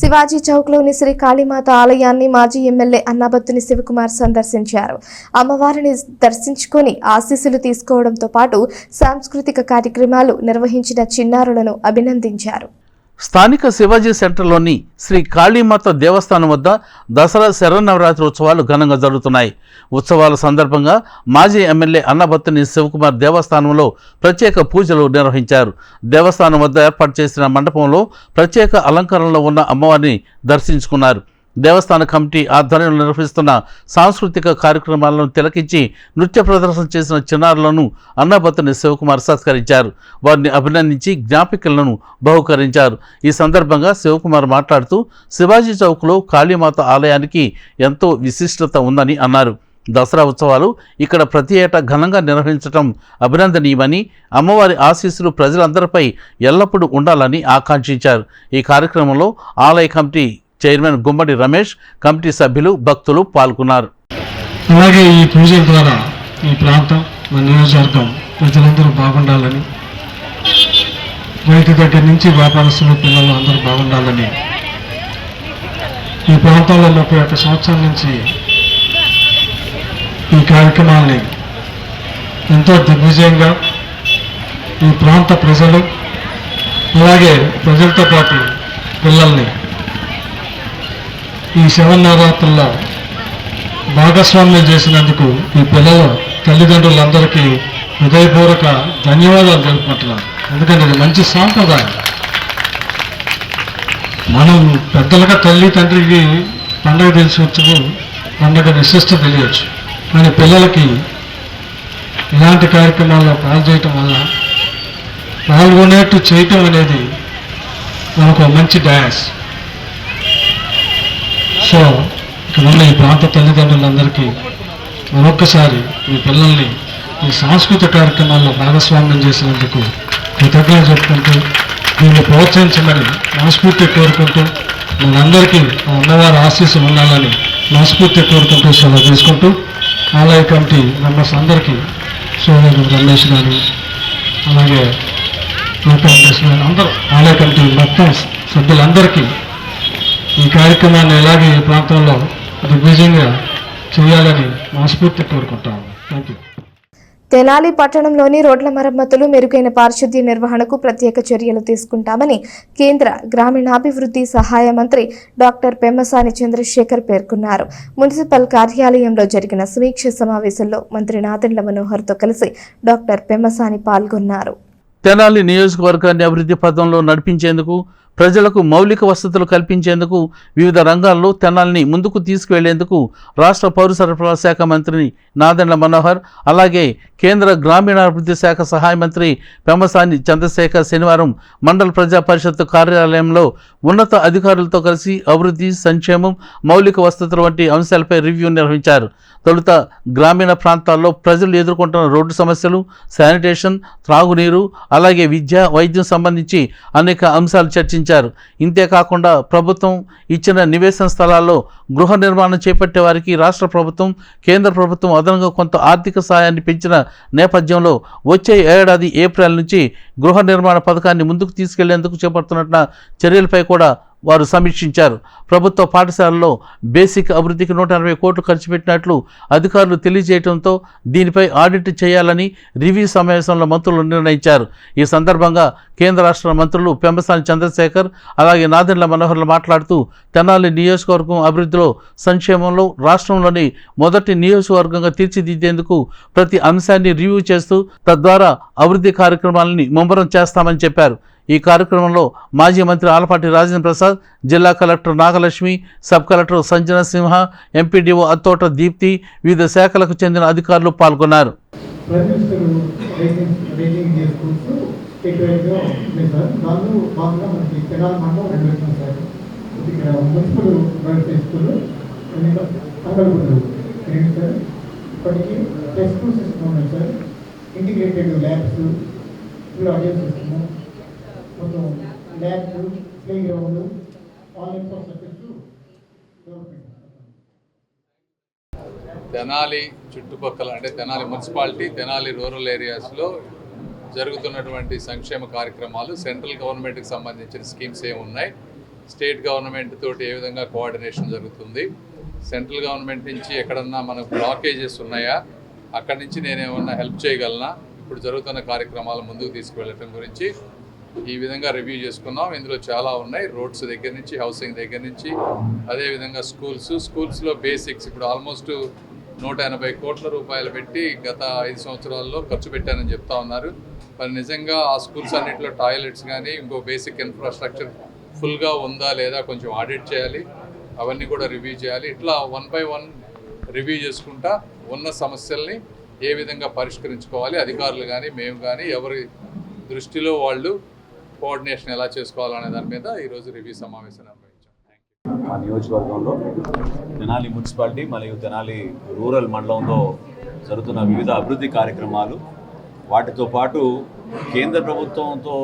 శివాజీ చౌక్లోని శ్రీ కాళీమాత ఆలయాన్ని మాజీ ఎమ్మెల్యే అన్నాబత్తుని శివకుమార్ సందర్శించారు. అమ్మవారిని దర్శించుకొని ఆశీస్సులు తీసుకోవడంతో పాటు సాంస్కృతిక కార్యక్రమాలు నిర్వహించిన చిన్నారులను అభినందించారు. స్థానిక శివాజీ సెంటర్లోని శ్రీ కాళీమాత దేవస్థానం వద్ద దసరా శరన్నవరాత్రి ఉత్సవాలు ఘనంగా జరుగుతున్నాయి. ఉత్సవాల సందర్భంగా మాజీ ఎమ్మెల్యే అన్నబత్తుని శివకుమార్ దేవస్థానంలో ప్రత్యేక పూజలు నిర్వహించారు. దేవస్థానం వద్ద ఏర్పాటు చేసిన మండపంలో ప్రత్యేక అలంకరణలో ఉన్న అమ్మవారిని దర్శించుకున్నారు. దేవస్థాన కమిటీ ఆధ్వర్యంలో నిర్వహిస్తున్న సాంస్కృతిక కార్యక్రమాలను తిలకించి నృత్య ప్రదర్శన చేసిన చిన్నారులను అన్నబత్తుని శివకుమార్ సత్కరించారు. వారిని అభినందించి జ్ఞాపికలను బహుకరించారు. ఈ సందర్భంగా శివకుమార్ మాట్లాడుతూ శివాజీ చౌక్లో కాళీమాత ఆలయానికి ఎంతో విశిష్టత ఉందని అన్నారు. దసరా ఉత్సవాలు ఇక్కడ ప్రతి ఏటా ఘనంగా నిర్వహించడం అభినందనీయమని, అమ్మవారి ఆశీస్సులు ప్రజలందరిపై ఎల్లప్పుడూ ఉండాలని ఆకాంక్షించారు. ఈ కార్యక్రమంలో ఆలయ కమిటీ చైర్మన్ గుమ్మడి రమేష్, కమిటీ సభ్యులు, భక్తులు పాల్గొన్నారు. అలాగే ఈ పూజల ద్వారా ఈ ప్రాంతం, మన నియోజకవర్గం ప్రజలందరూ బాగుండాలని, రైతు దగ్గర నుంచి వ్యాపారస్తులు, పిల్లలు అందరూ బాగుండాలని, ఈ ప్రాంతంలో 31 సంవత్సరాల నుంచి ఈ కార్యక్రమాల్ని ఎంతో దిగ్విజయంగా ఈ ప్రాంత ప్రజలు, అలాగే ప్రజలతో పాటు పిల్లల్ని ఈ శరన్నవరాత్రుల్లో భాగస్వామ్యం చేసినందుకు ఈ పిల్లల తల్లిదండ్రులందరికీ హృదయపూర్వక ధన్యవాదాలు తెలుపుకుంటున్నాను. ఎందుకంటే ఇది మంచి సాంప్రదాయం. మనం పెద్దలుగా తల్లి తండ్రికి పండగ తెలిసి పండగ విశిష్టత తెలియచ్చు, కానీ పిల్లలకి ఇలాంటి కార్యక్రమాల్లో పాల్గొనడం వల్ల పాల్గొనేట్టు చేయటం అనేది మనకు మంచి డయాస్. సో ఇక్కడ ఉన్న ఈ ప్రాంత తల్లిదండ్రులందరికీ మరొక్కసారి మీ పిల్లల్ని ఈ సాంస్కృతిక కార్యక్రమాల్లో భాగస్వామ్యం చేసినందుకు కృతజ్ఞతలు చెప్పుకుంటూ దీన్ని ప్రోత్సహించమని మనస్ఫూర్తిగా కోరుకుంటూ, మనందరికీ అమ్మవారి ఆశీస్సులు ఉండాలని మనస్ఫూర్తిగా కోరుకుంటూ సెలవు తీసుకుంటూ, ఆలయ కమిటీ మెంబర్స్ అందరికీ, సోదరుడు రమేష్ గారు, అలాగే వెంకటేశ్వర గారు, అందరూ ఆలయ కమిటీ మొత్తం సభ్యులందరికీ ఈ కార్యక్రమాన్ని ఎలాగే ఈ ప్రాంతంలో దిగ్విజయంగా చేయాలని మనస్ఫూర్తి కోరుకుంటాము. Thank you. తెనాలి పట్టణంలోని రోడ్ల మరమ్మతులు, మెరుగైన పారిశుద్ధ్య నిర్వహణకు ప్రత్యేక చర్యలు తీసుకుంటామని కేంద్ర గ్రామీణాభివృద్ధి సహాయ మంత్రి డాక్టర్ పెమ్మసాని చంద్రశేఖర్ పేర్కొన్నారు. మున్సిపల్ కార్యాలయంలో జరిగిన సమీక్ష సమావేశంలో మంత్రి నాదెండ్ల మనోహర్తో కలిసి డాక్టర్ పెమ్మసాని పాల్గొన్నారు. తెనాలి నియోజకవర్గాన్ని అభివృద్ధి పథంలో నడిపించేందుకు ప్రజలకు మౌలిక వసతులు కల్పించేందుకు వివిధ రంగాల్లో తెనాలిని ముందుకు తీసుకువెళ్లేందుకు రాష్ట్ర పౌర సరఫరాల శాఖ మంత్రి నాదెండ్ల మనోహర్, అలాగే కేంద్ర గ్రామీణాభివృద్ధి శాఖ సహాయ మంత్రి పెమ్మసాని చంద్రశేఖర్ శనివారం మండల ప్రజా పరిషత్ కార్యాలయంలో ఉన్నత అధికారులతో కలిసి అభివృద్ధి, సంక్షేమం, మౌలిక వసతులు వంటి అంశాలపై రివ్యూ నిర్వహించారు. తొలుత గ్రామీణ ప్రాంతాల్లో ప్రజలు ఎదుర్కొంటున్న రోడ్డు సమస్యలు, శానిటేషన్, త్రాగునీరు, అలాగే విద్య, వైద్యం సంబంధించి అనేక అంశాలు చర్చించారు. ఇంతేకాకుండా ప్రభుత్వం ఇచ్చిన నివేశన స్థలాల్లో గృహ నిర్మాణం చేపట్టే వారికి రాష్ట్ర ప్రభుత్వం, కేంద్ర ప్రభుత్వం అదనంగా కొంత ఆర్థిక సహాయాన్ని పెంచిన నేపథ్యంలో వచ్చే ఏడాది ఏప్రిల్ నుంచి గృహ నిర్మాణ పథకాన్ని ముందుకు తీసుకెళ్లేందుకు చేపడుతున్న చర్యలపై కూడా వారు సమీక్షించారు. ప్రభుత్వ పాఠశాలల్లో బేసిక్ అభివృద్ధికి 160 కోట్లు ఖర్చు పెట్టినట్లు అధికారులు తెలియజేయడంతో దీనిపై ఆడిట్ చేయాలని రివ్యూ సమావేశంలో మంత్రులు నిర్ణయించారు. ఈ సందర్భంగా కేంద్ర రాష్ట్ర మంత్రులు పెమ్మసాని చంద్రశేఖర్, అలాగే నాదెండ్ల మనోహర్లు మాట్లాడుతూ తెనాలి నియోజకవర్గం అభివృద్ధిలో, సంక్షేమంలో రాష్ట్రంలోని మొదటి నియోజకవర్గంగా తీర్చిదిద్దేందుకు ప్రతి అంశాన్ని రివ్యూ చేస్తూ తద్వారా అభివృద్ధి కార్యక్రమాలని ముమ్మరం చేస్తామని చెప్పారు. ఈ కార్యక్రమంలో మాజీ మంత్రి ఆలపాటి రాజేంద్ర ప్రసాద్, జిల్లా collector Nagalakshmi, sub collector Sanjana Simha, MPDO Attota Deepti, వివిధ శాఖలకు చెందిన అధికారులు పాల్గొన్నారు. ఇంటిగ్రేటెడ్ ల్యాబ్స్, ఆడియో సిస్టమ్, మొత్తం labs, playground, all infrastructures development. Tenali చుట్టుపక్కల అంటే తెనాలి మున్సిపాలిటీ, తెనాలి రూరల్ ఏరియాస్లో జరుగుతున్నటువంటి సంక్షేమ కార్యక్రమాలు, సెంట్రల్ గవర్నమెంట్కి సంబంధించిన స్కీమ్స్ ఏమున్నాయి, స్టేట్ గవర్నమెంట్ తోటి ఏ విధంగా కోఆర్డినేషన్ జరుగుతుంది, సెంట్రల్ గవర్నమెంట్ నుంచి ఎక్కడన్నా మనకు బ్లాకేజెస్ ఉన్నాయా, అక్కడి నుంచి నేనేమన్నా హెల్ప్ చేయగలనా, ఇప్పుడు జరుగుతున్న కార్యక్రమాలు ముందుకు తీసుకువెళ్ళటం గురించి ఈ విధంగా రివ్యూ చేసుకున్నాం. ఇందులో చాలా ఉన్నాయి, రోడ్స్ దగ్గర నుంచి, హౌసింగ్ దగ్గర నుంచి, అదేవిధంగా స్కూల్స్లో బేసిక్స్ ఇప్పుడు ఆల్మోస్ట్ 180 కోట్ల రూపాయలు పెట్టి గత 5 సంవత్సరాల్లో ఖర్చు పెట్టానని చెప్తా ఉన్నారు. మరి నిజంగా ఆ స్కూల్స్ అన్నింటిలో టాయిలెట్స్ కానీ ఇంకో బేసిక్ ఇన్ఫ్రాస్ట్రక్చర్ ఫుల్గా ఉందా లేదా కొంచెం ఆడిట్ చేయాలి, అవన్నీ కూడా రివ్యూ చేయాలి. ఇట్లా 1 by 1 రివ్యూ చేసుకుంటా ఉన్న సమస్యల్ని ఏ విధంగా పరిష్కరించుకోవాలి, అధికారులు కానీ మేము కానీ ఎవరి దృష్టిలో వాళ్ళు కోఆర్డినేషన్ ఎలా చేసుకోవాలనే దాని మీద ఈరోజు రివ్యూ సమావేశం నిర్వహించాం. ఆ నియోజకవర్గంలో తెనాలి మున్సిపాలిటీ మరియు తెనాలి రూరల్ మండలంలో జరుగుతున్న వివిధ అభివృద్ధి కార్యక్రమాలు, వాటితో పాటు కేంద్ర ప్రభుత్వంతో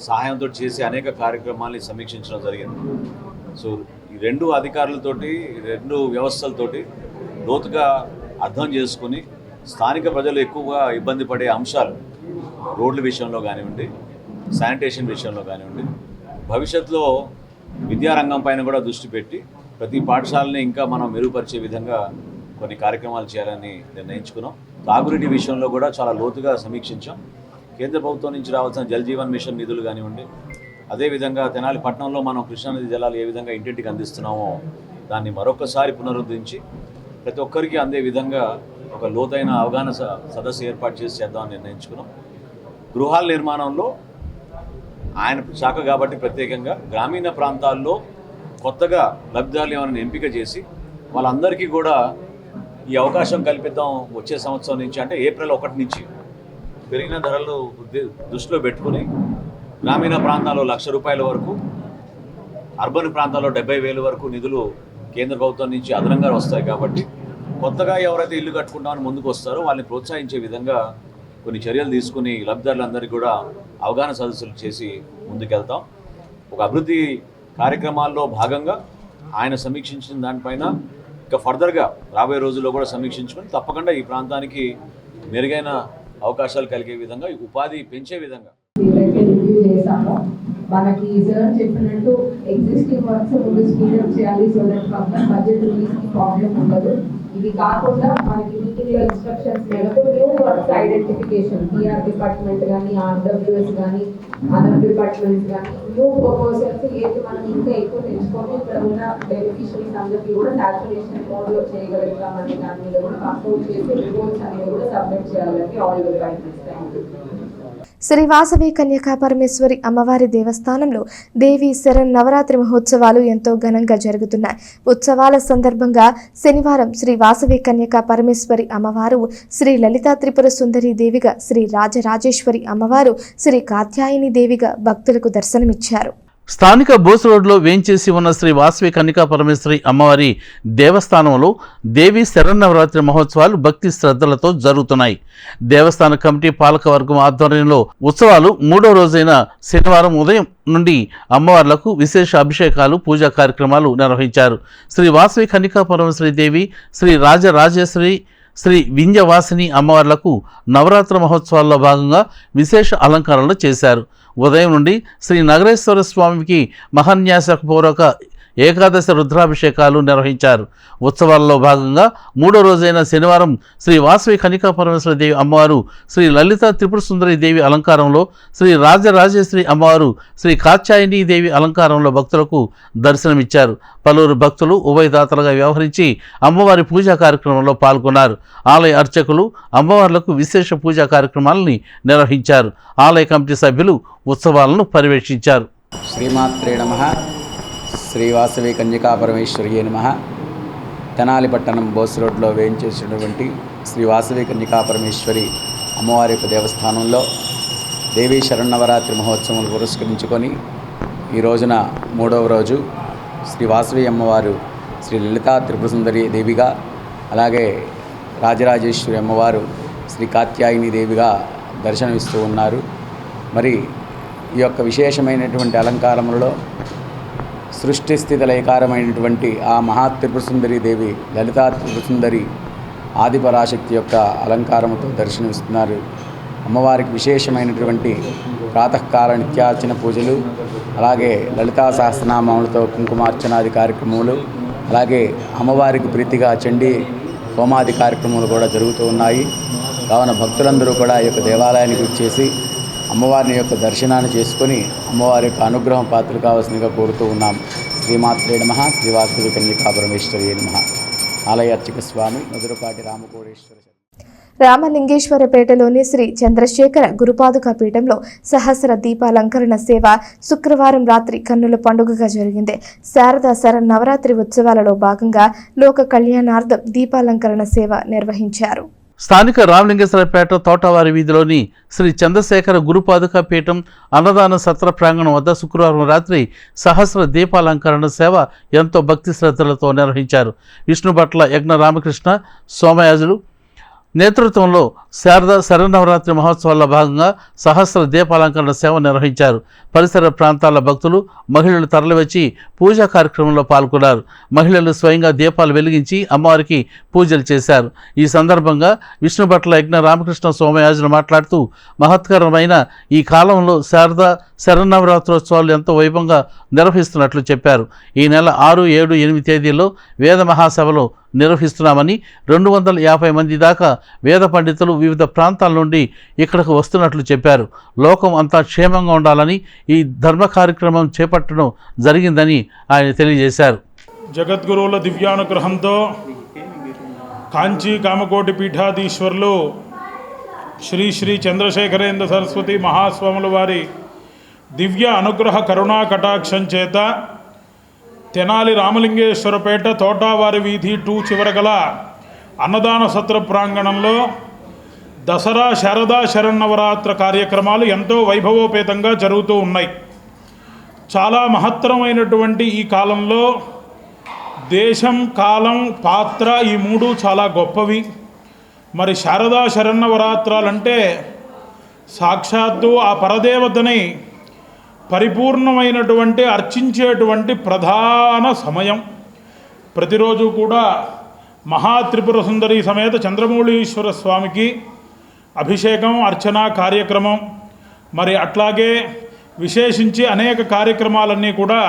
సహాయంతో చేసే అనేక కార్యక్రమాలని సమీక్షించడం జరిగింది. సో ఈ రెండు అధికారులతోటి, రెండు వ్యవస్థలతోటి లోతుగా అర్థం చేసుకుని స్థానిక ప్రజలు ఎక్కువగా ఇబ్బంది పడే అంశాలు, రోడ్ల విషయంలో కానివ్వండి, శానిటేషన్ విషయంలో కానివ్వండి, భవిష్యత్తులో విద్యారంగం పైన కూడా దృష్టి పెట్టి ప్రతి పాఠశాలని ఇంకా మనం మెరుగుపరిచే విధంగా కొన్ని కార్యక్రమాలు చేయాలని నిర్ణయించుకున్నాం. తాగునీటి విషయంలో కూడా చాలా లోతుగా సమీక్షించాం. కేంద్ర ప్రభుత్వం నుంచి రావాల్సిన జల్ జీవన్ మిషన్ నిధులు కానివ్వండి, అదేవిధంగా తెనాలి పట్టణంలో మనం కృష్ణానది జలాలు ఏ విధంగా ఇంటింటికి అందిస్తున్నామో దాన్ని మరొకసారి పునరుద్ధరించి ప్రతి ఒక్కరికి అందే విధంగా ఒక లోతైన అవగాహన సదస్సు ఏర్పాటు చేసి చేద్దామని నిర్ణయించుకున్నాం. గృహాల నిర్మాణంలో ఆయన శాఖ కాబట్టి ప్రత్యేకంగా గ్రామీణ ప్రాంతాల్లో కొత్తగా లబ్ధిదారులు ఏమైనా ఎంపిక చేసి వాళ్ళందరికీ కూడా ఈ అవకాశం కల్పిద్దాం. వచ్చే సంవత్సరం నుంచి అంటే ఏప్రిల్ 1 నుంచి పెరిగిన ధరలు దృష్టిలో పెట్టుకుని గ్రామీణ ప్రాంతాల్లో ₹1,00,000 వరకు, అర్బన్ ప్రాంతాల్లో 70,000 వరకు నిధులు కేంద్ర ప్రభుత్వం నుంచి అదనంగా వస్తాయి. కాబట్టి కొత్తగా ఎవరైతే ఇల్లు కట్టుకుంటామని ముందుకు వస్తారో వాళ్ళని ప్రోత్సహించే విధంగా కొన్ని చర్యలు తీసుకుని లబ్ధిదారులందరికీ కూడా అవగాహన సదస్సులు చేసి ముందుకెళ్తాం. ఒక అభివృద్ధి కార్యక్రమాల్లో భాగంగా ఆయన సమీక్షించిన దానిపైన ఇంకా ఫర్దర్గా రాబోయే రోజుల్లో కూడా సమీక్షించుకొని తప్పకుండా ఈ ప్రాంతానికి మెరుగైన అవకాశాలు కలిగే విధంగా, ఉపాధి పెంచే విధంగా మనకి సార్ చెప్పినట్టు ఎగ్జిస్టింగ్ వర్క్స్ ముందు స్పీడప్ చేయాలి. సో దట్ బడ్జెట్ రిలీజ్ కి ప్రాబ్లం ఉండదు. ఇది కాకుండా మనకి మీటింగ్ లో ఇన్స్ట్రక్షన్స్ మేరకు new works identification, TR department కానీ, ఆర్డబ్ల్యూఎస్ కానీ, అదర్ డిపార్ట్మెంట్స్ కానీ న్యూ ప్రపోజల్స్ ఏది మనం ఇంకా ఎక్కువ తెచ్చుకొని ఇక్కడ ఉన్న బెనిఫిషరీస్ అందరికీ కూడా సాచురేషన్ మోడ్ లో చేయగలుగుతామని దాని మీద కూడా కంట్రోల్ చేసి రిపోర్ట్స్ అనేవి కూడా సబ్మిట్ చేయాలని all departments. Thank you. Sri Vasavi Kanyaka Parameshwari అమ్మవారి దేవస్థానంలో దేవి శరన్నవరాత్రి మహోత్సవాలు ఎంతో ఘనంగా జరుగుతున్నాయి. ఉత్సవాల సందర్భంగా శనివారం శ్రీ వాసవి కన్యకా పరమేశ్వరి అమ్మవారు, శ్రీ లలితా త్రిపుర సుందరి దేవిగా, శ్రీ రాజరాజేశ్వరి అమ్మవారు, శ్రీ కాత్యాయని దేవిగా భక్తులకు దర్శనమిచ్చారు. స్థానిక బోస్ రోడ్లో వేంచేసి ఉన్న శ్రీ వాసవి కన్యకా పరమేశ్వరి అమ్మవారి దేవస్థానంలో దేవి శరన్నవరాత్రి మహోత్సవాలు భక్తి శ్రద్ధలతో జరుగుతున్నాయి. దేవస్థాన కమిటీ పాలకవర్గం ఆధ్వర్యంలో ఉత్సవాలు 3వ రోజైన శనివారం ఉదయం నుండి అమ్మవార్లకు విశేష అభిషేకాలు, పూజా కార్యక్రమాలు నిర్వహించారు. శ్రీ వాసవి కన్యకా పరమేశ్వరి దేవి, శ్రీ రాజరాజేశ్వరి, శ్రీ వింధ్యవాసిని అమ్మవార్లకు నవరాత్రి మహోత్సవాల్లో భాగంగా విశేష అలంకరణలు చేశారు. ఉదయం నుండి శ్రీ నగరేశ్వర స్వామికి మహాన్యాసపూర్వక ఏకాదశి రుద్రాభిషేకాలు నిర్వహించారు. ఉత్సవాల్లో భాగంగా 3వ రోజైన శనివారం శ్రీ వాసవి కన్యకా పరమేశ్వర దేవి అమ్మవారు, శ్రీ లలితా త్రిపుర సుందరి దేవి అలంకారంలో, శ్రీ రాజరాజేశ్వరి అమ్మవారు, శ్రీ కాత్యాయని దేవి అలంకారంలో భక్తులకు దర్శనమిచ్చారు. పలువురు భక్తులు ఉభయదాతలుగా వ్యవహరించి అమ్మవారి పూజా కార్యక్రమంలో పాల్గొన్నారు. ఆలయ అర్చకులు అమ్మవార్లకు విశేష పూజా కార్యక్రమాలని నిర్వహించారు. ఆలయ కమిటీ సభ్యులు ఉత్సవాలను పర్యవేక్షించారు. శ్రీమాత్రే నమః. శ్రీ వాసవి కన్యకా పరమేశ్వరియే నమః. తెనాలి పట్టణం బోస్ రోడ్లో వేయించేసినటువంటి శ్రీ వాసవి కన్యకా పరమేశ్వరి అమ్మవారి యొక్క దేవస్థానంలో దేవీ శరన్నవరాత్రి మహోత్సవాలు పురస్కరించుకొని ఈ రోజున 3వ రోజు శ్రీ వాసవి అమ్మవారు శ్రీ లలితా త్రిపుర సుందరి దేవిగా, అలాగే రాజరాజేశ్వరి అమ్మవారు శ్రీ కాత్యాయని దేవిగా దర్శనమిస్తూ ఉన్నారు. మరి ఈ యొక్క విశేషమైనటువంటి అలంకారములలో సృష్టి స్థితి లయకారమైనటువంటి ఆ మహాత్రిపుర సుందరి దేవి, లలితా త్రిపుర సుందరి ఆదిపరాశక్తి యొక్క అలంకారముతో దర్శనమిస్తున్నారు. అమ్మవారికి విశేషమైనటువంటి ప్రాతకాల నిత్యార్చన పూజలు, అలాగే లలితా సహస్రనామాలతో కుంకుమార్చనాది కార్యక్రమాలు, అలాగే అమ్మవారికి ప్రీతిగా చండీ హోమాది కార్యక్రమాలు కూడా జరుగుతూ ఉన్నాయి. కావున భక్తులందరూ కూడా ఈ యొక్క దేవాలయానికి వచ్చేసి అమ్మవారిని యొక్క దర్శనాన్ని చేసుకొని అమ్మవారి యొక్క అనుగ్రహం పాత్రలు కావాల్సిందిగా కోరుతూ ఉన్నాం. శ్రీమాత్రే నమః. శ్రీ వాసవి కన్యకా పరమేశ్వరియే నమః. ఆలయ అర్చక స్వామి మధురపాటి రామకోడేశ్వర. రామలింగేశ్వరపేటలోని శ్రీ చంద్రశేఖర గురుపాదుకా పీఠంలో సహస్ర దీపాలంకరణ సేవ శుక్రవారం రాత్రి కన్నుల పండుగగా జరిగింది. శారదా శరన్నవరాత్రి ఉత్సవాలలో భాగంగా లోక కళ్యాణార్థం దీపాలంకరణ సేవ నిర్వహించారు. స్థానిక రామలింగేశ్వరపేట తోటవారి వీధిలోని శ్రీ చంద్రశేఖర గురుపాదుకా పీఠం అన్నదాన సత్ర ప్రాంగణం వద్ద శుక్రవారం రాత్రి సహస్ర దీపాలంకరణ సేవ ఎంతో భక్తి శ్రద్ధలతో నిర్వహించారు. విష్ణుభట్ల యజ్ఞ రామకృష్ణ సోమయాజులు నేతృత్వంలో శారద శరన్నవరాత్రి మహోత్సవాల్లో భాగంగా సహస్ర దీపాలంకరణ సేవ నిర్వహించారు. పరిసర ప్రాంతాల భక్తులు, మహిళలు తరలివచ్చి పూజా కార్యక్రమంలో పాల్గొన్నారు. మహిళలు స్వయంగా దీపాలు వెలిగించి అమ్మవారికి పూజలు చేశారు. ఈ సందర్భంగా విష్ణుభట్ల యజ్ఞ రామకృష్ణ సోమయాజులు మాట్లాడుతూ, మహత్కరమైన ఈ కాలంలో శారద శరన్నవరాత్రోత్సవాలు ఎంతో వైభవంగా నిర్వహిస్తున్నట్లు చెప్పారు. ఈ నెల 6, 7, 8 తేదీల్లో వేద మహాసభలు నిర్వహిస్తున్నామని, 250 మంది దాకా వేద పండితులు వివిధ ప్రాంతాల నుండి ఇక్కడకు వస్తున్నట్లు చెప్పారు. లోకం అంతా క్షేమంగా ఉండాలని ఈ ధర్మ కార్యక్రమం చేపట్టడం జరిగిందని ఆయన తెలియజేశారు. జగద్గురువుల దివ్యానుగ్రహంతో కాంచీ కామకోటి పీఠాధీశ్వరులు శ్రీ శ్రీ చంద్రశేఖరేంద్ర సరస్వతి మహాస్వాముల వారి దివ్య అనుగ్రహ కరుణా కటాక్షం చేత తెనాలి రామలింగేశ్వరపేట తోటావారి వీధి 2 చివర గల అన్నదాన సత్ర ప్రాంగణంలో దసరా శారదా శరన్నవరాత్రి కార్యక్రమాలు ఎంతో వైభవోపేతంగా జరుగుతూ ఉన్నాయి. చాలా మహత్తరమైనటువంటి ఈ కాలంలో దేశం, కాలం, పాత్ర ఈ 3 చాలా గొప్పవి. మరి శారదా శరన్నవరాత్రాలంటే సాక్షాత్తు ఆ పరదేవతని పరిపూర్ణమైనటువంటి అర్చించేటువంటి ప్రధాన సమయం. ప్రతిరోజు కూడా మహాత్రిపుర సుందరి సమేత చంద్రమౌళీశ్వర స్వామికి అభిషేకం, అర్చన కార్యక్రమం, మరి అట్లాగే విశేషించి అనేక కార్యక్రమాలన్నీ కూడా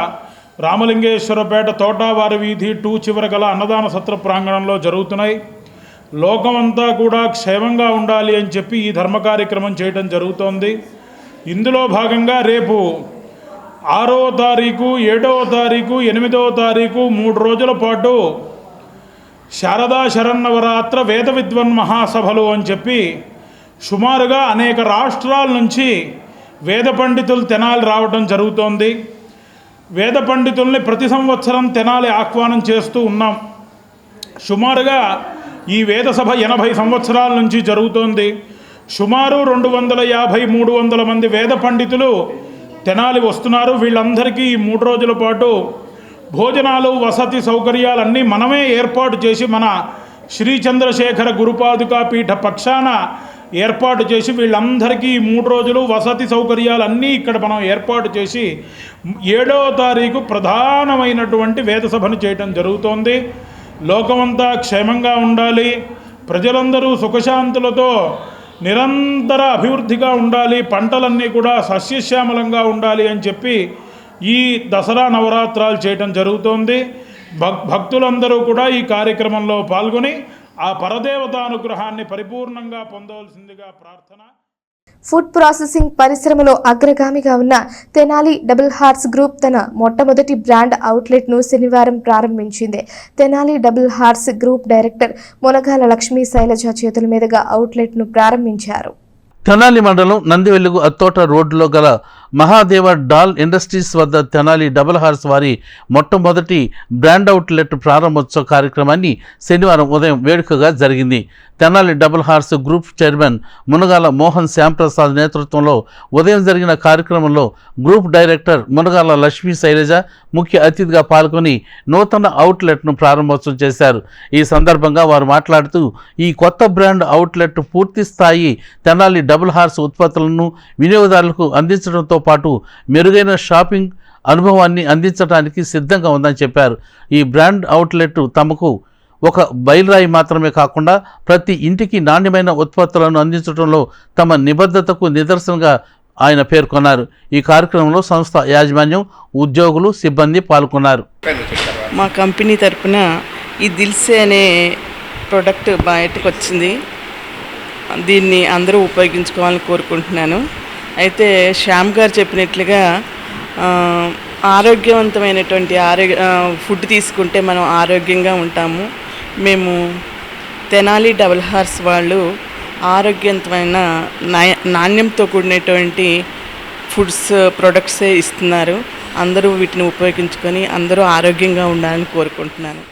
రామలింగేశ్వరపేట తోటావారి వీధి 2 చివర గల అన్నదాన సత్ర ప్రాంగణంలో జరుగుతున్నాయి. లోకమంతా కూడా క్షేమంగా ఉండాలి అని చెప్పి ఈ ధర్మ కార్యక్రమం చేయడం జరుగుతోంది. ఇందులో భాగంగా రేపు 6వ తారీఖు, 7వ తారీఖు, 8వ తారీఖు 3 రోజుల పాటు శారదా శరన్నవరాత్ర వేద విద్వన్ మహాసభలు అని చెప్పి సుమారుగా అనేక రాష్ట్రాల నుంచి వేద పండితులు తెనాలి రావడం జరుగుతోంది. వేద పండితుల్ని ప్రతి సంవత్సరం తెనాలి ఆహ్వానం చేస్తూ ఉన్నాం. సుమారుగా ఈ వేద సభ 80 సంవత్సరాల నుంచి జరుగుతోంది. సుమారు 250-300 మంది వేద పండితులు తెనాలి వస్తున్నారు. వీళ్ళందరికీ ఈ 3 రోజుల పాటు భోజనాలు, వసతి సౌకర్యాలన్నీ మనమే ఏర్పాటు చేసి, మన శ్రీ చంద్రశేఖర గురుపాదుకా పీఠ పక్షాన ఏర్పాటు చేసి, వీళ్ళందరికీ 3 రోజులు వసతి సౌకర్యాలన్నీ ఇక్కడ మనం ఏర్పాటు చేసి 7వ తారీఖు ప్రధానమైనటువంటి వేద సభను చేయటం జరుగుతోంది. లోకమంతా క్షేమంగా ఉండాలి, ప్రజలందరూ సుఖశాంతులతో నిరంతర అభివృద్ధిగా ఉండాలి, పంటలన్నీ కూడా సస్యశ్యామలంగా ఉండాలి అని చెప్పి ఈ దసరా నవరాత్రాలు చేయటం జరుగుతోంది. భక్తులందరూ కూడా ఈ కార్యక్రమంలో పాల్గొని ఆ పరదేవతానుగ్రహాన్ని పరిపూర్ణంగా పొందవలసిందిగా ప్రార్థన. ఫుడ్ ప్రాసెసింగ్ పరిశ్రమలో అగ్రగామిగా ఉన్న తెనాలి డబుల్ హార్ట్స్ గ్రూప్ తన మొట్టమొదటి బ్రాండ్ అవుట్లెట్ను శనివారం ప్రారంభించింది. Tenali double hearts group director Munagala Lakshmi Shailaja చేతుల మీదుగా అవుట్లెట్ను ప్రారంభించారు. తెనాలి మండలం నందివెలుగు అత్తోట రోడ్డులో గల మహాదేవ డాల్ ఇండస్ట్రీస్ వద్ద తెనాలి డబుల్ హార్స్ వారి మొట్టమొదటి బ్రాండ్ అవుట్లెట్ ప్రారంభోత్సవ కార్యక్రమాన్ని శనివారం ఉదయం వేడుకగా జరిగింది. Tenali double horse group chairman Munagala Mohan Shyamprasad నేతృత్వంలో ఉదయం జరిగిన కార్యక్రమంలో గ్రూప్ డైరెక్టర్ మునగాల లక్ష్మీ శైలజ ముఖ్య అతిథిగా పాల్గొని నూతన అవుట్లెట్ను ప్రారంభోత్సవం చేశారు. ఈ సందర్భంగా వారు మాట్లాడుతూ ఈ కొత్త బ్రాండ్ అవుట్లెట్ పూర్తి స్థాయి తెనాలి డబుల్ హార్స్ ఉత్పత్తులను వినియోగదారులకు అందించడంతో పాటు మెరుగైన షాపింగ్ అనుభవాన్ని అందించడానికి సిద్ధంగా ఉందని చెప్పారు. ఈ బ్రాండ్ అవుట్లెట్ తమకు ఒక బయలురాయి మాత్రమే కాకుండా ప్రతి ఇంటికి నాణ్యమైన ఉత్పత్తులను అందించడంలో తమ నిబద్ధతకు నిదర్శనంగా ఆయన పేర్కొన్నారు. ఈ కార్యక్రమంలో సంస్థ యాజమాన్యం, ఉద్యోగులు, సిబ్బంది పాల్గొన్నారు. మా కంపెనీ తరపున ఈ దిల్సే అనే ప్రోడక్ట్ బయటకు వచ్చింది. దీన్ని అందరూ ఉపయోగించుకోవాలని కోరుకుంటున్నాను. అయితే శ్యామ్ గారు చెప్పినట్లుగా ఆరోగ్యవంతమైనటువంటి ఫుడ్ తీసుకుంటే మనం ఆరోగ్యంగా ఉంటాము. మేము తెనాలి డబుల్ హార్స్ వాళ్ళు ఆరోగ్యవంతమైన నాణ్యంతో కూడినటువంటి ఫుడ్స్ ప్రొడక్ట్సే ఇస్తున్నారు. అందరూ వీటిని ఉపయోగించుకొని అందరూ ఆరోగ్యంగా ఉండాలని కోరుకుంటున్నాను.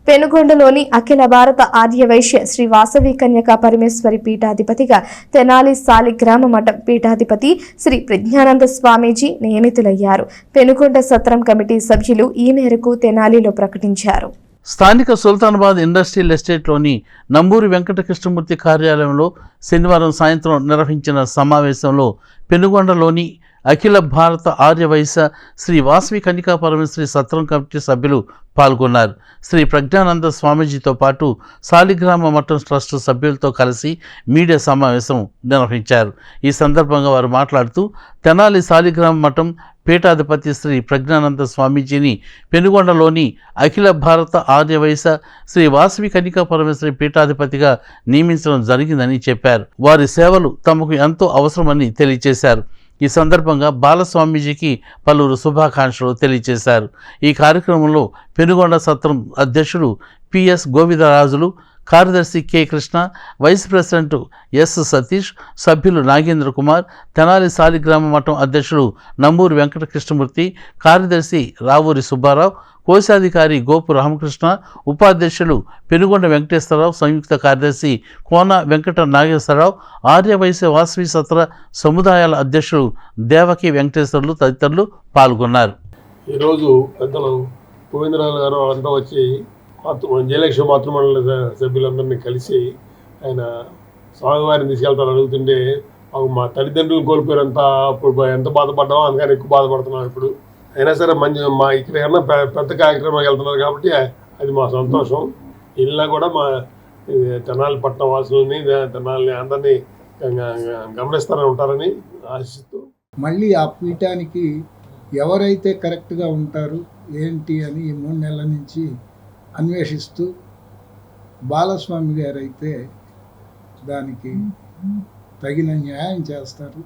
పెనుగొండలోని అఖిల భారత ఆర్యవైశ్య శ్రీ వాసవి కన్యకా పరమేశ్వరి పీఠాధిపతిగా తెనాలి సాలిగ్రామ మఠం పీఠాధిపతి శ్రీ ప్రజ్ఞానంద స్వామీజీ నియమితులయ్యారు. పెనుగొండ సత్రం కమిటీ సభ్యులు ఈ మేరకు తెనాలిలో ప్రకటించారు. స్థానిక సుల్తానాబాద్ ఇండస్ట్రియల్ ఎస్టేట్లోని నంబూరి వెంకటకృష్ణమూర్తి కార్యాలయంలో శనివారం సాయంత్రం నిర్వహించిన సమావేశంలో పెనుగొండలోని అఖిల భారత ఆర్యవైశ్య శ్రీ వాసవి కన్యకా పరమేశ్వరి సత్రం కమిటీ సభ్యులు పాల్గొన్నారు. శ్రీ ప్రజ్ఞానంద స్వామీజీతో పాటు సాలిగ్రామ మఠం ట్రస్ట్ సభ్యులతో కలిసి మీడియా సమావేశం నిర్వహించారు. ఈ సందర్భంగా వారు మాట్లాడుతూ తెనాలి సాలిగ్రామ మఠం పీఠాధిపతి శ్రీ ప్రజ్ఞానంద స్వామీజీని పెనుగొండలోని అఖిల భారత ఆర్యవైశ్య శ్రీ వాసవి కన్యకా పరమేశ్వరి పీఠాధిపతిగా నియమించడం జరిగిందని చెప్పారు. వారి సేవలు తమకు ఎంతో అవసరమని తెలియజేశారు. ఈ సందర్భంగా బాలస్వామీజీకి పలువురు శుభాకాంక్షలు తెలియజేశారు. ఈ కార్యక్రమంలో పెనుగొండ సత్రం అధ్యక్షుడు పిఎస్ గోవిందరాజులు, కార్యదర్శి K Krishna, vice president S Satish, సభ్యులు నాగేంద్ర కుమార్, తెనాలి సాలిగ్రామ మఠం అధ్యక్షుడు నంబూరి వెంకటకృష్ణమూర్తి, కార్యదర్శి రావూరి సుబ్బారావు, కోశాధికారి గోపు రామకృష్ణ, ఉపాధ్యక్షులు పెనుగొండ వెంకటేశ్వరరావు, సంయుక్త కార్యదర్శి కోన వెంకట నాగేశ్వరరావు, ఆర్యవైశ్య వాసవి సత్ర సముదాయాల అధ్యక్షుడు దేవకి వెంకటేశ్వర్లు తదితరులు పాల్గొన్నారు. ఈరోజు పెద్దలు గోవిందరాజు గారు వాళ్ళంతా వచ్చి జయలక్ష్మి మాతృమండలి సభ్యులందరినీ కలిసి ఆయన స్వామివారిని తీసుకెళ్తారు అడుగుతుంటే మా తల్లిదండ్రులు కోల్పోయారంతా అప్పుడు ఎంత బాధపడ్డామో అందుకని ఎక్కువ బాధపడుతున్నాం. ఇప్పుడు అయినా సరే మా ఇక్కడ ఏమన్నా పెద్ద కార్యక్రమానికి వెళ్తున్నారు కాబట్టి అది మా సంతోషం. ఇలా కూడా మా తెనాలి పట్టణ వాసులని తెనాలి అందరినీ గమనిస్తారని ఉంటారని ఆశిస్తూ మళ్ళీ ఆ పీఠానికి ఎవరైతే కరెక్ట్గా ఉంటారు ఏంటి అని ఈ 3 నెలల నుంచి అన్వేషిస్తూ బాలస్వామి గారు అయితే దానికి తగిన న్యాయం చేస్తారు,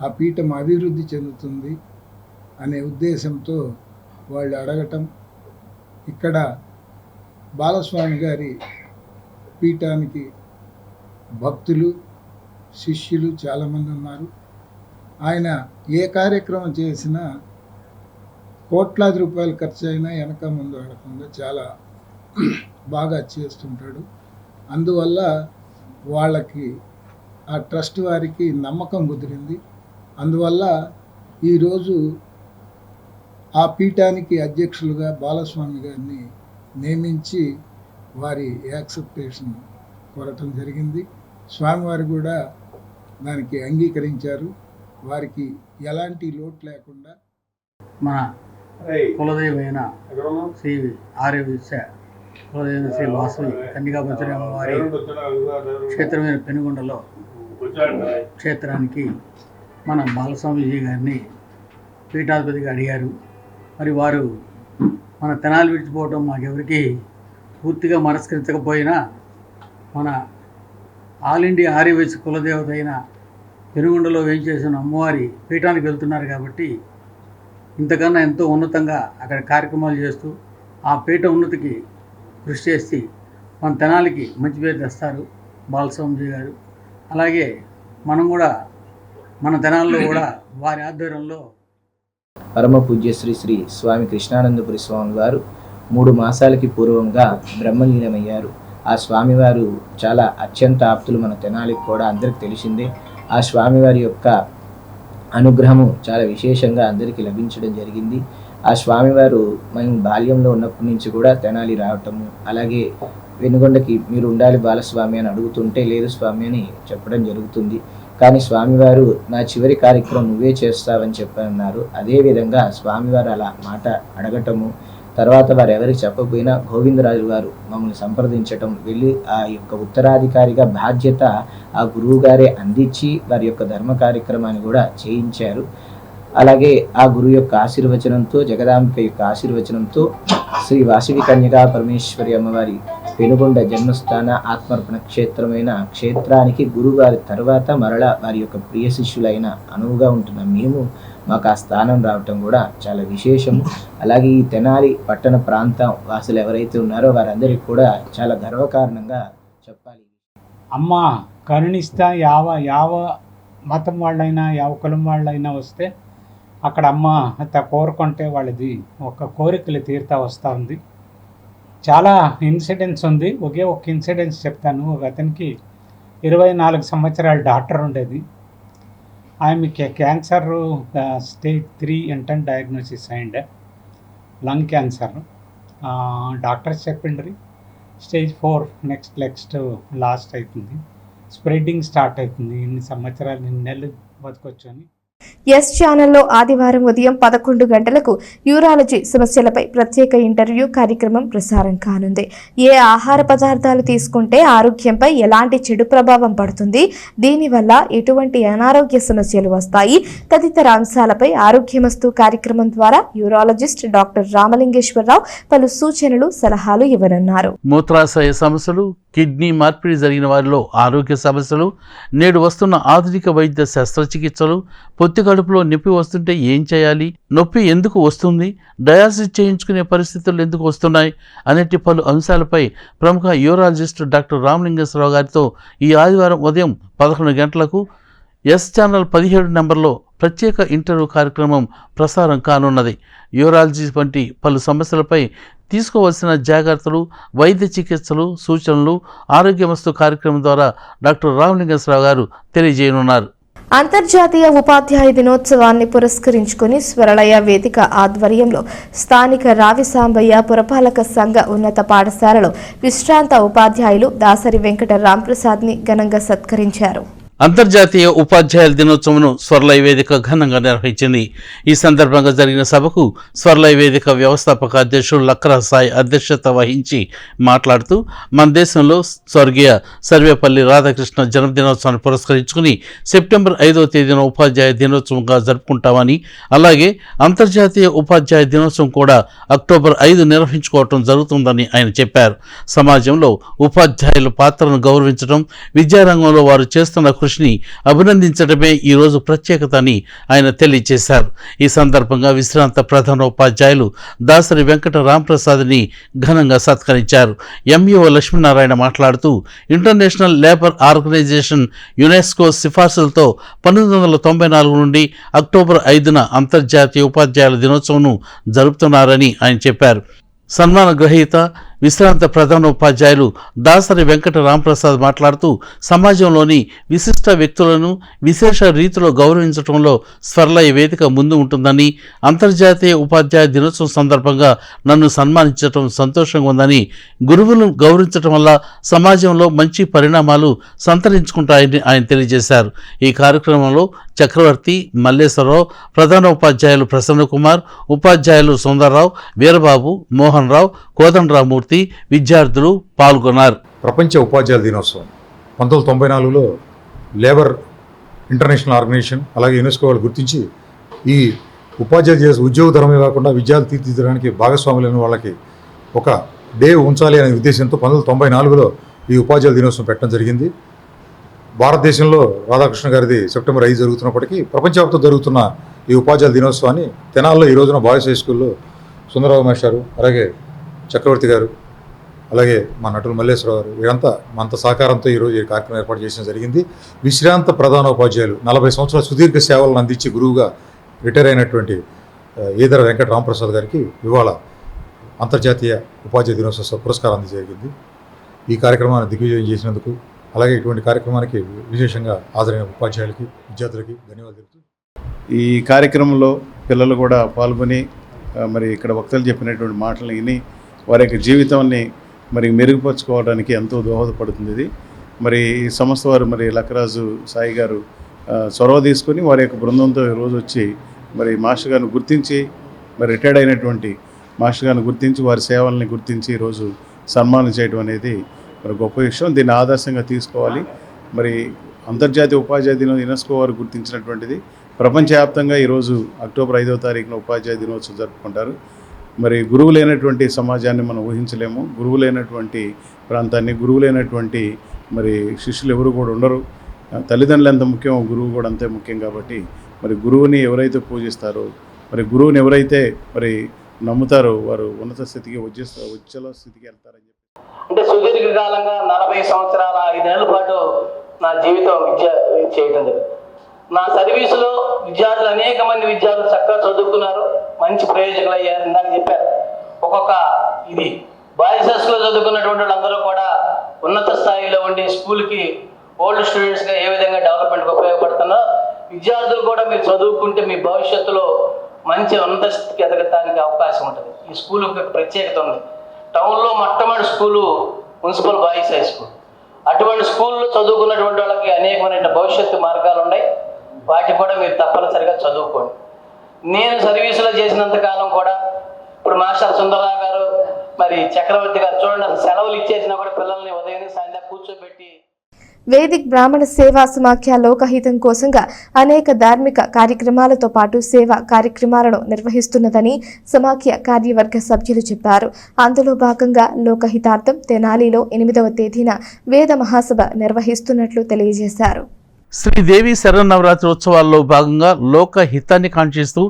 ఆ పీఠం అభివృద్ధి చెందుతుంది అనే ఉద్దేశంతో వాళ్ళు అడగటం. ఇక్కడ బాలస్వామి గారి పీఠానికి భక్తులు శిష్యులు చాలామంది ఉన్నారు. ఆయన ఏ కార్యక్రమం చేసినా కోట్లాది రూపాయలు ఖర్చు అయినా వెనక ముందు ఆడకుండా చాలా బాగా చేస్తుంటాడు. అందువల్ల వాళ్ళకి ఆ ట్రస్ట్ వారికి నమ్మకం కుదిరింది. అందువల్ల ఈరోజు ఆ పీఠానికి అధ్యక్షులుగా బాలస్వామి గారిని నియమించి వారి యాక్సెప్టేషన్ కోరటం జరిగింది. స్వామివారు కూడా దానికి అంగీకరించారు. వారికి ఎలాంటి లోటు లేకుండా మన కులదైవమైన శ్రీ ఆర్యవిశ్వ కులదైన శ్రీ వాసవి కన్యకాపరమేశ్వరి అమ్మవారి క్షేత్రమైన పెనుగొండలో క్షేత్రానికి మన బాలస్వామీజీ గారిని పీఠాధిపతిగా అడిగారు. మరి వారు మన తెనాలి విడిచిపోవడం మాకెవరికి పూర్తిగా మనస్కరించకపోయినా మన ఆల్ ఇండియా ఆర్యవైశ్య కులదేవత అయిన పెనుగొండలో వేయించేసిన అమ్మవారి పీఠానికి వెళ్తున్నారు కాబట్టి ఇంతకన్నా ఎంతో ఉన్నతంగా అక్కడ కార్యక్రమాలు చేస్తూ ఆ పీఠ ఉన్నతికి కృషి చేసి మన తెనాలికి మంచి పేరు తెస్తారు బాలస్వామిజీ గారు. అలాగే మనం కూడా మన తెనాల్లో కూడా వారి ఆధ్వర్యంలో పరమ పూజ్య శ్రీ శ్రీ స్వామి కృష్ణానందపురి స్వామి వారు 3 మాసాలకి పూర్వంగా బ్రహ్మలీనమయ్యారు. ఆ స్వామివారు చాలా అత్యంత ఆప్తులు మన తెనాలికి కూడా అందరికి తెలిసిందే. ఆ స్వామివారి యొక్క అనుగ్రహము చాలా విశేషంగా అందరికీ లభించడం జరిగింది. ఆ స్వామివారు మేము బాల్యంలో ఉన్నప్పటి నుంచి కూడా తెనాలి రావటము, అలాగే వెనుగొండకి మీరు ఉండాలి బాలస్వామి అని అడుగుతుంటే లేదు స్వామి అని చెప్పడం జరుగుతుంది. కానీ స్వామివారు నా చివరి కార్యక్రమం నువ్వే చేస్తావని చెప్పన్నారు. అదేవిధంగా స్వామివారు అలా మాట అడగటము, తర్వాత వారు ఎవరికి చెప్పకపోయినా గోవిందరాజు వారు మమ్మల్ని సంప్రదించటం, వెళ్ళి ఆ యొక్క ఉత్తరాధికారిగా బాధ్యత ఆ గురువు గారే అందించి వారి యొక్క ధర్మ కార్యక్రమాన్ని కూడా చేయించారు. అలాగే ఆ గురువు యొక్క ఆశీర్వచనంతో, జగదాంబిక యొక్క ఆశీర్వచనంతో శ్రీ వాసవి కన్యకా పరమేశ్వరి అమ్మవారి పెనుగొండ జన్మస్థాన ఆత్మర్పణ క్షేత్రమైన క్షేత్రానికి గురుగారి తర్వాత మరలా వారి యొక్క ప్రియ శిష్యులైన అనువుగా ఉంటున్న మేము మాకు ఆ స్థానం రావటం కూడా చాలా విశేషము. అలాగే ఈ తెనాలి పట్టణ ప్రాంతం వాసులు ఎవరైతే ఉన్నారో వారందరికీ కూడా చాలా గర్వకారణంగా చెప్పాలి. అమ్మ కరుణిస్తా యావ మతం వాళ్ళైనా యావ కులం వాళ్ళైనా వస్తే అక్కడ అమ్మ అంత కోరుకుంటే వాళ్ళది ఒక కోరికలు తీరుతా వస్తూ ఉంది. చాలా ఇన్సిడెంట్స్ ఉంది. ఒకే ఒక ఇన్సిడెంట్స్ చెప్తాను. ఒక అతనికి 24 సంవత్సరాల డాక్టర్ ఉండేది. ఆమెకి క్యాన్సర్ స్టేజ్ 3 ఇంటర్న్ డయాగ్నోసిస్ అయింది, లంగ్ క్యాన్సర్. డాక్టర్స్ చెప్పిండ్రి స్టేజ్ 4 నెక్స్ట్ లాస్ట్ అవుతుంది, స్ప్రెడ్డింగ్ స్టార్ట్ అవుతుంది, ఇన్ని సంవత్సరాలు 2 నెలలు బతకొచ్చు అని. ఎస్ ఛానల్లో ఆదివారం ఉదయం 11 గంటలకు యూరాలజీ సమస్యలపై ప్రత్యేక ఇంటర్వ్యూ కార్యక్రమం ప్రసారం కానుంది. ఏ ఆహార పదార్థాలు తీసుకుంటే ఆరోగ్యంపై ఎలాంటి చెడు ప్రభావం పడుతుంది, దీనివల్ల ఎటువంటి అనారోగ్య సమస్యలు వస్తాయి తదితర అంశాలపై ఆరోగ్యమస్తు కార్యక్రమం ద్వారా యూరాలజిస్ట్ డాక్టర్ రామలింగేశ్వరరావు పలు సూచనలు సలహాలు ఇవ్వనున్నారు. మూత్రాశయ సమస్యలు, కిడ్నీ మార్పిడి జరిగిన వారిలో ఆరోగ్య సమస్యలు, నేడు వస్తున్న ఆధునిక వైద్య శస్త్రచికిత్సలు, పొత్తి కడుపులో నొప్పి వస్తుంటే ఏం చేయాలి, నొప్పి ఎందుకు వస్తుంది, డయాలసిస్ చేయించుకునే పరిస్థితులు ఎందుకు వస్తున్నాయి అనేటి పలు అంశాలపై ప్రముఖ యూరాలజిస్ట్ డాక్టర్ రామలింగేశ్వరరావు గారితో ఈ ఆదివారం ఉదయం 11 గంటలకు ఎస్ ఛానల్ 17 నెంబర్లో ప్రత్యేక ఇంటర్వ్యూ కార్యక్రమం ప్రసారం కానున్నది. యూరాలజీ వంటి పలు సమస్యలపై తీసుకోవాల్సిన జాగ్రత్తలు, వైద్య చికిత్సలు, సూచనలు ఆరోగ్యమస్తు కార్యక్రమం ద్వారా డాక్టర్ రామలింగేశ్వరరావు గారు తెలియజేయనున్నారు. అంతర్జాతీయ ఉపాధ్యాయ దినోత్సవాన్ని పురస్కరించుకుని స్వరలయ వేదిక ఆధ్వర్యంలో స్థానిక రావి సాంబయ్య పురపాలక సంఘ ఉన్నత పాఠశాలలో విశ్రాంత ఉపాధ్యాయులు దాసరి వెంకట రాంప్రసాద్ని ఘనంగా సత్కరించారు. అంతర్జాతీయ ఉపాధ్యాయుల దినోత్సవం స్వర్లయ వేదిక ఘనంగా నిర్వహించింది. ఈ సందర్భంగా జరిగిన సభకు స్వర్లయ వేదిక వ్యవస్థాపక అధ్యక్షుడు లక్కర సాయి అధ్యక్షత వహించి మాట్లాడుతూ మన దేశంలో స్వర్గీయ సర్వేపల్లి రాధాకృష్ణ జన్మదినోత్సవాన్ని పురస్కరించుకుని సెప్టెంబర్ 5వ తేదీన ఉపాధ్యాయ దినోత్సవంగా జరుపుకుంటామని, అలాగే అంతర్జాతీయ ఉపాధ్యాయ దినోత్సవం కూడా అక్టోబర్ 5 నిర్వహించుకోవటం జరుగుతుందని ఆయన చెప్పారు. సమాజంలో ఉపాధ్యాయుల పాత్రను గౌరవించడం, విద్యారంగంలో వారు చేస్తున్న కృషిని అభినందించడమే ఈరోజు ప్రత్యేకత అని ఆయన తెలియజేశారు. ఈ సందర్భంగా విశ్రాంత ప్రధానోపాధ్యాయులు దాసరి వెంకట రాంప్రసాద్ని ఘనంగా సత్కరించారు. ఎంఈఓ లక్ష్మీనారాయణ మాట్లాడుతూ ఇంటర్నేషనల్ లేబర్ ఆర్గనైజేషన్ యునెస్కో సిఫార్సులతో 1994 నుండి అక్టోబర్ 5న అంతర్జాతీయ ఉపాధ్యాయుల దినోత్సవం జరుపుతున్నారని ఆయన చెప్పారు. సన్మాన గ్రహీత విశ్రాంత ప్రధానోపాధ్యాయులు దాసరి వెంకట రాంప్రసాద్ మాట్లాడుతూ సమాజంలోని విశిష్ట వ్యక్తులను విశేష రీతిలో గౌరవించడంలో స్వర్లయ వేదిక ముందు ఉంటుందని, అంతర్జాతీయ ఉపాధ్యాయ దినోత్సవం సందర్భంగా నన్ను సన్మానించడం సంతోషంగా ఉందని, గురువులను గౌరవించడం వల్ల సమాజంలో మంచి పరిణామాలు సంతరించుకుంటాయని ఆయన తెలియజేశారు. ఈ కార్యక్రమంలో చక్రవర్తి, మల్లేశ్వరరావు, ప్రధానోపాధ్యాయులు ప్రసన్నకుమార్, ఉపాధ్యాయులు సుందర్రావు, వీరబాబు, మోహన్ రావు, కోదండరామూర్తి, విద్యార్థులు పాల్గొన్నారు. ప్రపంచ ఉపాధ్యాయుల దినోత్సవం 1994లో లేబర్ ఇంటర్నేషనల్ ఆర్గనైజేషన్ అలాగే యునెస్కో వాళ్ళు గుర్తించి ఈ ఉపాధ్యాయులు చేసే ఉద్యోగ ధర్మే కాకుండా విద్యార్థులు తీర్చిదిద్దడానికి భాగస్వాములైన వాళ్ళకి ఒక డే ఉంచాలి అనే ఉద్దేశంతో 1994లో ఈ ఉపాధ్యాయుల దినోత్సవం పెట్టడం జరిగింది. భారతదేశంలో రాధాకృష్ణ గారిది సెప్టెంబర్ 5 జరుగుతున్నప్పటికీ ప్రపంచవ్యాప్తంగా జరుగుతున్న ఈ ఉపాధ్యాయుల దినోత్సవాన్ని తెనాల్లో ఈ రోజున బాయ్స్ హై స్కూల్లో సుందరరావు మాస్టారు, అలాగే చక్రవర్తి గారు, అలాగే మా నటులు మల్లేశ్వరరావు గారు వీరంతా మనతో సహకారంతో ఈరోజు ఈ కార్యక్రమం ఏర్పాటు చేయడం జరిగింది. విశ్రాంత ప్రధానోపాధ్యాయులు 40 సంవత్సరాల సుదీర్ఘ సేవలను అందించి గురువుగా రిటైర్ అయినటువంటి ఈదర వెంకట రాంప్రసాద్ గారికి ఇవాళ అంతర్జాతీయ ఉపాధ్యాయ దినోత్సవ పురస్కారం అందజేయడం. ఈ కార్యక్రమాన్ని దిగ్విజయం చేసినందుకు, అలాగే ఇటువంటి కార్యక్రమానికి విశేషంగా హాజరైన ఉపాధ్యాయులకి, విద్యార్థులకి ధన్యవాదాలు తెలుపుతూ ఈ కార్యక్రమంలో పిల్లలు కూడా పాల్గొని మరి ఇక్కడ వక్తలు చెప్పినటువంటి మాటలు విని వారి యొక్క జీవితాన్ని మరి మెరుగుపరుచుకోవడానికి ఎంతో దోహదపడుతుంది ఇది. మరి ఈ సంస్థ వారు మరి లక్కరాజు సాయి గారు చొరవ తీసుకొని వారి యొక్క బృందంతో ఈరోజు వచ్చి మరి మాస్టర్ గారిని గుర్తించి, మరి రిటైర్డ్ అయినటువంటి మాస్టర్ గారిని గుర్తించి వారి సేవల్ని గుర్తించి ఈరోజు సన్మానం చేయడం అనేది మరి గొప్ప విషయం. దీన్ని ఆదర్శంగా తీసుకోవాలి. మరి అంతర్జాతీయ ఉపాధ్యాయ దినం యునెస్కో వారు గుర్తించినటువంటిది. ప్రపంచవ్యాప్తంగా ఈరోజు అక్టోబర్ 5వ తారీఖున ఉపాధ్యాయ దినోత్సవం జరుపుకుంటారు. మరి గురువు లేనటువంటి సమాజాన్ని మనం ఊహించలేము. గురువు లేనటువంటి ప్రాంతాన్ని, గురువు లేనటువంటి మరి శిష్యులు ఎవరు కూడా ఉండరు. తల్లిదండ్రులు ఎంత ముఖ్యం, గురువు కూడా అంతే ముఖ్యం. కాబట్టి మరి గురువుని ఎవరైతే పూజిస్తారో, మరి గురువుని ఎవరైతే మరి నమ్ముతారో వారు ఉన్నత స్థితికి ఉజ్జల స్థితికి వెళ్తారని చెప్పి అంటే సుదీర్ఘకాలంగా 40 సంవత్సరాల 5 నెలల పాటు నా జీవితం విద్య చేయడం జరిగింది. నా సర్వీసులో విద్యార్థులు అనేక మంది విద్యార్థులు చక్కగా చదువుకున్నారు, మంచి ప్రయోజకులు అయ్యారు. ఇందాక చెప్పారు ఒక్కొక్క ఇది బాయ్స్ హై స్కూల్లో చదువుకున్నటువంటి వాళ్ళందరూ కూడా ఉన్నత స్థాయిలో ఉండి స్కూల్కి ఓల్డ్ స్టూడెంట్స్గా ఏ విధంగా డెవలప్మెంట్కి ఉపయోగపడుతున్నా విద్యార్థులు కూడా మీరు చదువుకుంటే మీ భవిష్యత్తులో మంచి ఉన్నత స్థితికి ఎదగటానికి అవకాశం ఉంటుంది. ఈ స్కూల్ ఒక ప్రత్యేకత ఉంది. టౌన్లో మొట్టమొదటి school municipal boys high school. అటువంటి స్కూల్లో చదువుకున్నటువంటి వాళ్ళకి అనేకమైన భవిష్యత్తు మార్గాలు ఉన్నాయి. వాటి కూడా మీరు తప్పనిసరిగా చదువుకోండి. నేను సర్వీసులో చేసినంత కాలం కూడా ఇప్పుడు మాస్టర్ సుందరరావు గారు, మరి చక్రవర్తి గారు చూడండి, అసలు సెలవులు ఇచ్చేసినా కూడా పిల్లల్ని ఉదయం సాయంత్రం కూర్చోబెట్టి వేదిక్ బ్రాహ్మణ సేవా సమాఖ్య లోకహితం కోసంగా అనేక ధార్మిక కార్యక్రమాలతో పాటు సేవా కార్యక్రమాలను నిర్వహిస్తున్నదని సమాఖ్య కార్యవర్గ సభ్యులు చెప్పారు. అందులో భాగంగా లోకహితార్థం తెనాలిలో 8వ తేదీన వేద మహాసభ నిర్వహిస్తున్నట్లు తెలియజేశారు. శ్రీదేవి శరన్నవరాత్రి ఉత్సవాల్లో భాగంగా లోక హితాన్ని కాంక్షిస్తూ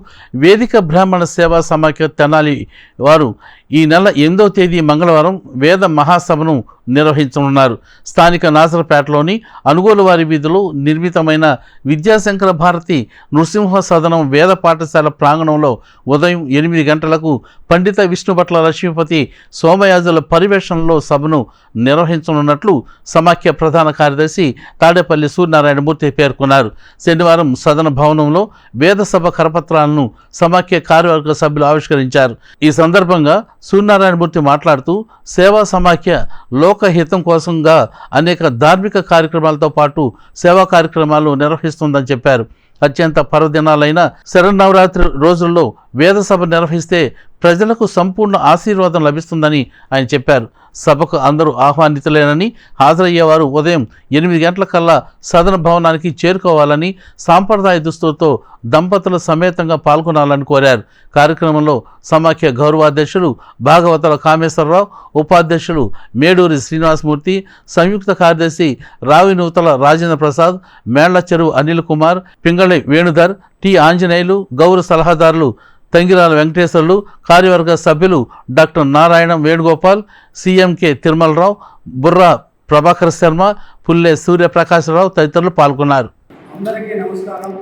వేదిక బ్రాహ్మణ సేవా సమాఖ్య తెనాలి వారు ఈ నెల 8వ తేదీ మంగళవారం వేద మహాసభను నిర్వహించనున్నారు. స్థానిక నాసరపేటలోని అనుగోలు వారి వీధిలో నిర్మితమైన విద్యాశంకర భారతి నృసింహ సదనం వేద పాఠశాల ప్రాంగణంలో ఉదయం 8 గంటలకు పండిత విష్ణుభట్ల లక్ష్మీపతి సోమయాజుల పర్యవేక్షణలో సభను నిర్వహించనున్నట్లు సమాఖ్య ప్రధాన కార్యదర్శి తాడేపల్లి సూర్యనారాయణమూర్తి పేర్కొన్నారు. శనివారం సదన భవనంలో వేద సభ కరపత్రాలను సమాఖ్య కార్యవర్గ సభ్యులు ఆవిష్కరించారు. ఈ సందర్భంగా సూర్యనారాయణమూర్తి మాట్లాడుతూ సేవా సమాఖ్య లోకహితం కోసంగా అనేక ధార్మిక కార్యక్రమాలతో పాటు సేవా కార్యక్రమాలు నిర్వహిస్తుందని చెప్పారు. అత్యంత పర్వదినాలైన శరన్నవరాత్రి రోజుల్లో వేద సభ నిర్వహిస్తే ప్రజలకు సంపూర్ణ ఆశీర్వాదం లభిస్తుందని ఆయన చెప్పారు. సభకు అందరూ ఆహ్వానితులేనని, హాజరయ్యేవారు ఉదయం 8 గంటలకల్లా సదన భవనానికి చేరుకోవాలని, సాంప్రదాయ దుస్తులతో దంపతుల సమేతంగా పాల్గొనాలని కోరారు. కార్యక్రమంలో సమాఖ్య గౌరవాధ్యక్షులు భాగవతుల కామేశ్వరరావు, ఉపాధ్యక్షులు మేడూరి శ్రీనివాసమూర్తి, సంయుక్త కార్యదర్శి రావి నూతల రాజేంద్ర ప్రసాద్, మేళ్ల చెరువు అనిల్ కుమార్, పింగళి వేణుధర్, టి ఆంజనేయులు, గౌరవ సలహాదారులు తంగిరాల వెంకటేశ్వర్లు, కార్యవర్గ సభ్యులు డాక్టర్ నారాయణ వేణుగోపాల్, సిఎంకే తిరుమలరావు, బుర్రా ప్రభాకర్ శర్మ, పుల్లె సూర్యప్రకాశరావు తదితరులు పాల్గొన్నారు. అందరికీ నమస్కారం.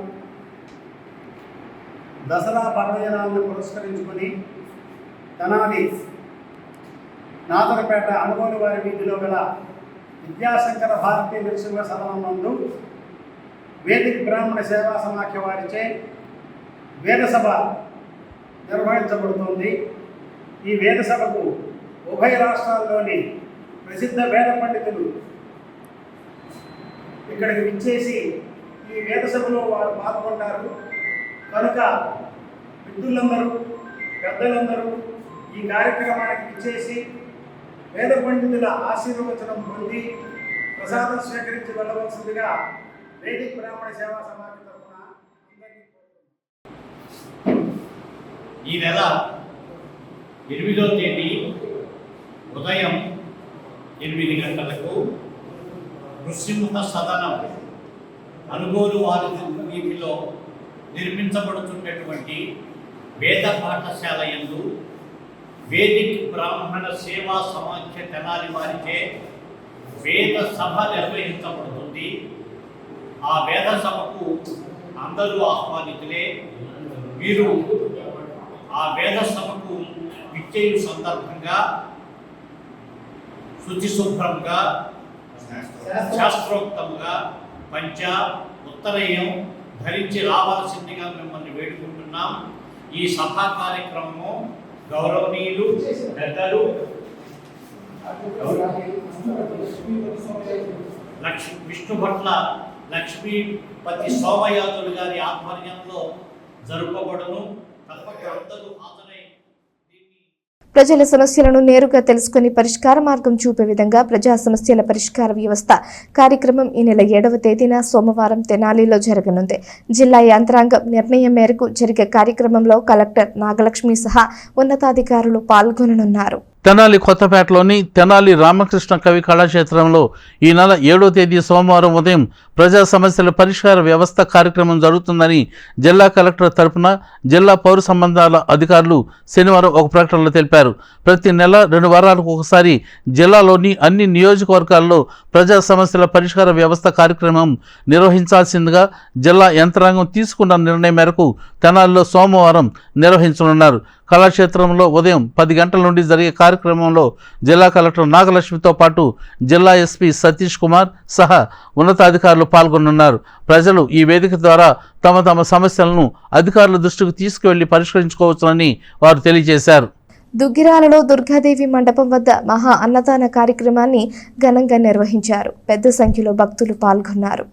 దసరా పర్వదినాలను పురస్కరించుకొని తెనాలి నాదరపేట అనుగోలు వారి వీధిలో గల విద్యాశంకర భారతీయ నృసింహ సదనం నందు వేదిక బ్రాహ్మణ సేవా సమాఖ్య వారిచే వేద సభ నిర్వహించబడుతోంది. ఈ వేద సభకు ఉభయ రాష్ట్రాల్లోని ప్రసిద్ధ వేద పండితులు ఇక్కడికి విచ్చేసి ఈ వేద సభలో వారు పాల్గొంటారు. కనుక విద్యులందరూ, పెద్దలందరూ ఈ కార్యక్రమానికి విచ్చేసి వేద పండితుల ఆశీర్వచనం పొంది ప్రసాదం స్వీకరించి వెళ్ళవలసిందిగా వేదిక బ్రాహ్మణ సేవా సమాఖ్య తరఫున ఈ నెల 8వ తేదీ ఉదయం 8 గంటలకు నృసింహ సదనం అనుగోలు వారి వీధిలో నిర్మించబడుతున్నటువంటి వేద పాఠశాల యందు వేదిక బ్రాహ్మణ సేవా సమాఖ్య తెనాలి వారిచే వేద సభ నిర్వహించబడుతుంది. ఆ వేద సభకు అందరూ ఆహ్వానితులే. వీరు ఆ వేద సభకు విచ్చేయు సందర్భంగా శుచిశుభ్రంగా శాస్త్రోక్తంగా పంచ ఉత్తరయం ధరించి రావాల్సిందిగా మిమ్మల్ని వేడుకుంటున్నాం. ఈ సభా కార్యక్రమము గౌరవనీయులు పెద్దలు విష్ణుభట్ల లక్ష్మీపతి సోమయాజులు గారి ఆధ్వర్యంలో జరుపబడును. తప్పక అందరూ హాజరై ప్రజల సమస్యలను నేరుగా తెలుసుకుని పరిష్కార మార్గం చూపే విధంగా ప్రజా సమస్యల పరిష్కార వ్యవస్థ కార్యక్రమం ఈ నెల 7వ తేదీన సోమవారం తెనాలిలో జరగనుంది. జిల్లా యంత్రాంగం నిర్ణయం మేరకు జరిగే కార్యక్రమంలో కలెక్టర్ నాగలక్ష్మి సహా ఉన్నతాధికారులు పాల్గొననున్నారు. తెనాలి కొత్తపేటలోని తెనాలి రామకృష్ణ కవి కళాక్షేత్రంలో ఈ నెల 7వ తేదీ సోమవారం ఉదయం ప్రజా సమస్యల పరిష్కార వ్యవస్థ కార్యక్రమం జరుగుతుందని జిల్లా కలెక్టర్ తరపున జిల్లా పౌర సంబంధాల అధికారులు శనివారం ఒక ప్రకటనలో తెలిపారు. ప్రతి నెల 2 వారాలకు ఒకసారి జిల్లాలోని అన్ని నియోజకవర్గాల్లో ప్రజా సమస్యల పరిష్కార వ్యవస్థ కార్యక్రమం నిర్వహించాల్సిందిగా జిల్లా యంత్రాంగం తీసుకున్న నిర్ణయం మేరకు తెనాలిలో సోమవారం నిర్వహించనున్నారు. కళాక్షేత్రంలో ఉదయం 10 గంటల నుండి జరిగే కార్యక్రమంలో జిల్లా కలెక్టర్ నాగలక్ష్మితో పాటు జిల్లా ఎస్పీ సతీష్ కుమార్ సహా ఉన్నతాధికారులు పాల్గొనున్నారు. ప్రజలు ఈ వేదిక ద్వారా తమ సమస్యలను అధికారుల దృష్టికి తీసుకువెళ్లి పరిష్కరించుకోవచ్చునని వారు తెలియజేశారు. దుగ్గిరాలలో దుర్గాదేవి మండపం వద్ద మహా అన్నదాన కార్యక్రమాన్ని ఘనంగా నిర్వహించారు. పెద్ద సంఖ్యలో భక్తులు పాల్గొన్నారు.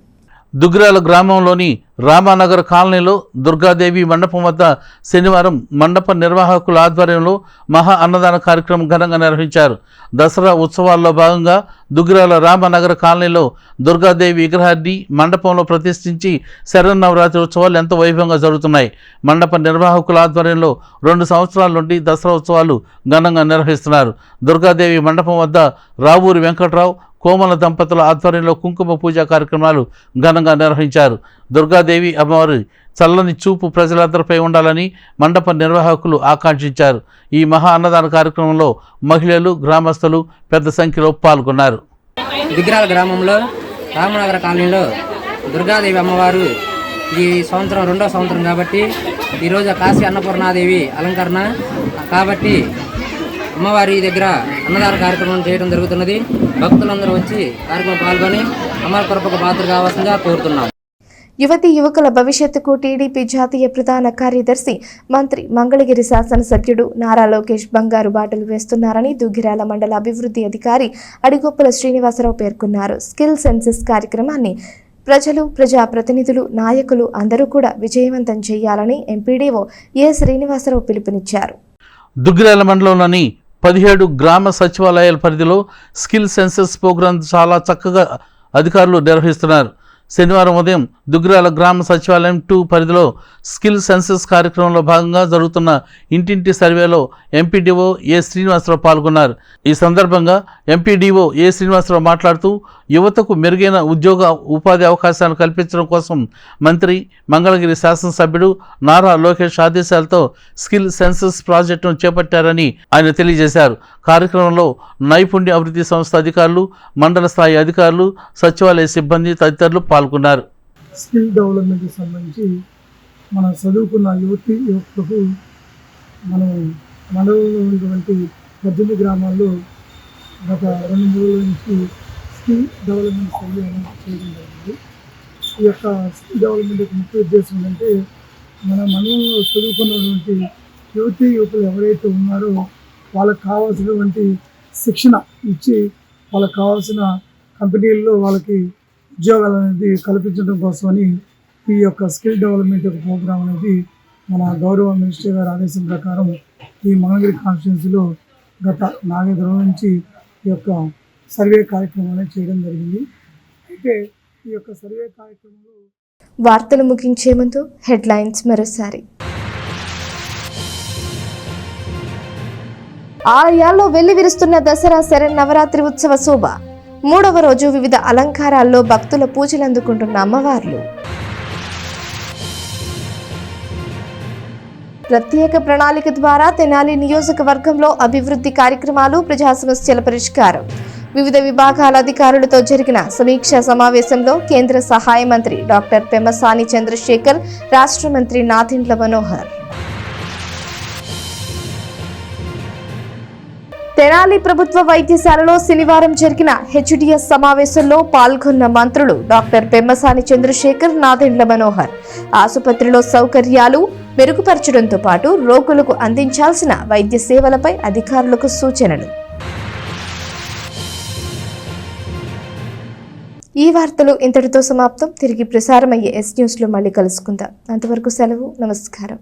దుగ్గిరాల గ్రామంలోని రామానగర్ కాలనీలో దుర్గాదేవి మండపం వద్ద శనివారం మండప నిర్వాహకుల ఆధ్వర్యంలో మహా అన్నదాన కార్యక్రమం ఘనంగా నిర్వహించారు. దసరా ఉత్సవాల్లో భాగంగా దుగ్గిరాల రామనగర్ కాలనీలో దుర్గాదేవి విగ్రహాన్ని మండపంలో ప్రతిష్ఠించి శరన్నవరాత్రి ఉత్సవాలు ఎంతో వైభవంగా జరుగుతున్నాయి. మండప నిర్వాహకుల ఆధ్వర్యంలో 2 సంవత్సరాల నుండి దసరా ఉత్సవాలు ఘనంగా నిర్వహిస్తున్నారు. దుర్గాదేవి మండపం వద్ద రావూరి వెంకట్రావు, కోమల దంపతుల ఆధ్వర్యంలో కుంకుమ పూజా కార్యక్రమాలు ఘనంగా నిర్వహించారు. దుర్గాదేవి అమ్మవారి చల్లని చూపు ప్రజలందరిపై ఉండాలని మండప నిర్వాహకులు ఆకాంక్షించారు. ఈ మహా అన్నదాన కార్యక్రమంలో మహిళలు, గ్రామస్తులు పెద్ద సంఖ్యలో పాల్గొన్నారు. దుగ్గిరాల గ్రామంలో రామనగర కాలనీలో దుర్గాదేవి అమ్మవారు ఈ సంవత్సరం 2వ సంవత్సరం కాబట్టి ఈరోజు కాశీ అన్నపూర్ణాదేవి అలంకరణ కాబట్టి అమ్మవారి దగ్గర అన్నదాన కార్యక్రమం చేయడం జరుగుతున్నది. భక్తులందరూ వచ్చి కార్యక్రమం పాల్గొని అమ్మవారి కొరకు పాత్ర కావాల్సిందిగా కోరుతున్నాం. యువతీ యువకుల భవిష్యత్తుకు టీడీపీ జాతీయ ప్రధాన కార్యదర్శి మంత్రి మంగళగిరి శాసనసభ్యుడు నారా లోకేష్ బంగారు బాటలు వేస్తున్నారని దుగ్గిరాల మండల అభివృద్ధి అధికారి అడిగొప్పల శ్రీనివాసరావు పేర్కొన్నారు. స్కిల్ సెన్సెస్ కార్యక్రమాన్ని ప్రజలు, ప్రజాప్రతినిధులు, నాయకులు అందరూ కూడా విజయవంతం చేయాలని ఎంపీడీఓ ఏ శ్రీనివాసరావు పిలుపునిచ్చారు. దుగ్గిరాల మండలంలోని 17 గ్రామ సచివాలయాల పరిధిలో స్కిల్ సెన్సస్ ప్రోగ్రాం చాలా చక్కగా అధికారులు నిర్వహిస్తున్నారు. శనివారం ఉదయం దుగ్గిరాల గ్రామ సచివాలయం 2 పరిధిలో స్కిల్ సెన్సస్ కార్యక్రమంలో భాగంగా జరుగుతున్న ఇంటింటి సర్వేలో ఎంపీడీఓ ఏ శ్రీనివాసరావు పాల్గొన్నారు. ఈ సందర్భంగా ఎంపీడీఓ ఏ శ్రీనివాసరావు మాట్లాడుతూ యువతకు మెరుగైన ఉద్యోగ ఉపాధి అవకాశాలను కల్పించడం కోసం మంత్రి మంగళగిరి శాసనసభ్యుడు నారా లోకేష్ ఆదేశాలతో స్కిల్ సెన్సస్ ప్రాజెక్టును చేపట్టారని ఆయన తెలియజేశారు. కార్యక్రమంలో నైపుణ్య అభివృద్ధి సంస్థ అధికారులు, మండల స్థాయి అధికారులు, సచివాలయ సిబ్బంది తదితరులు పాల్గొన్నారు. స్కిల్ డెవలప్మెంట్కి సంబంధించి మనం చదువుకున్న యువకులకు మనం మండలంలో ఉన్నటువంటి 18 గ్రామాల్లో గత 2 రోజుల నుంచి స్కిల్ డెవలప్మెంట్ సర్వే అనేది చేయడం జరిగింది. ఈ యొక్క స్కిల్ డెవలప్మెంట్ యొక్క ముఖ్య ఉద్దేశం ఏంటంటే మన మండలంలో చదువుకున్నటువంటి యువకులు ఎవరైతే ఉన్నారో వాళ్ళకి కావాల్సినటువంటి శిక్షణ ఇచ్చి వాళ్ళకి కావాల్సిన కంపెనీల్లో వాళ్ళకి ఉద్యోగాలు అనేది కల్పించడం కోసమని ఈ యొక్క స్కిల్ డెవలప్మెంట్ యొక్క ప్రోగ్రాం అనేది మన గౌరవ మినిస్టర్ గారి ఆదేశం ప్రకారం ఈ మంగళగిరి కాన్స్టిట్యున్సీలో గత 4 రోజుల నుంచి ఈ యొక్క సర్వే కార్యక్రమం అనేది చేయడం జరిగింది. అయితే ఈ యొక్క సర్వే కార్యక్రమంలో వార్తలు ముగించే ముందు హెడ్లైన్స్ మరోసారి. ఆలయాల్లో వెల్లివిరుస్తున్న దసరా శరన్నవరాత్రి ఉత్సవ శోభ. 3వ రోజు వివిధ అలంకారాల్లో భక్తుల పూజలు అందుకుంటున్న అమ్మవార్లు. ప్రత్యేక ప్రణాళిక ద్వారా తెనాలి నియోజకవర్గంలో అభివృద్ధి కార్యక్రమాలు, ప్రజా సమస్యల పరిష్కారం. వివిధ విభాగాల అధికారులతో జరిగిన సమీక్షా సమావేశంలో కేంద్ర సహాయ మంత్రి డాక్టర్ పెమ్మసాని చంద్రశేఖర్, రాష్ట్ర మంత్రి నాదెండ్ల మనోహర్. తెనాలి ప్రభుత్వ వైద్యశాలలో శనివారం జరిగిన హెచ్డిఎస్ సమావేశంలో పాల్గొన్న మంత్రులు డాక్టర్ పెమ్మసాని చంద్రశేఖర్, నాదెండ్ల మనోహర్ ఆసుపత్రిలో సౌకర్యాలు మెరుగుపరచడంతో పాటు రోగులకు అందించాల్సిన వైద్య సేవలపై అధికారులకు సూచనలు. ఈ వార్తలు ఇంతటితో సమాప్తం. తిరిగి ప్రసారమయ్యే ఎస్ న్యూస్లో మళ్ళీ కలుసుకుందాం. అంతవరకు సెలవు. నమస్కారం.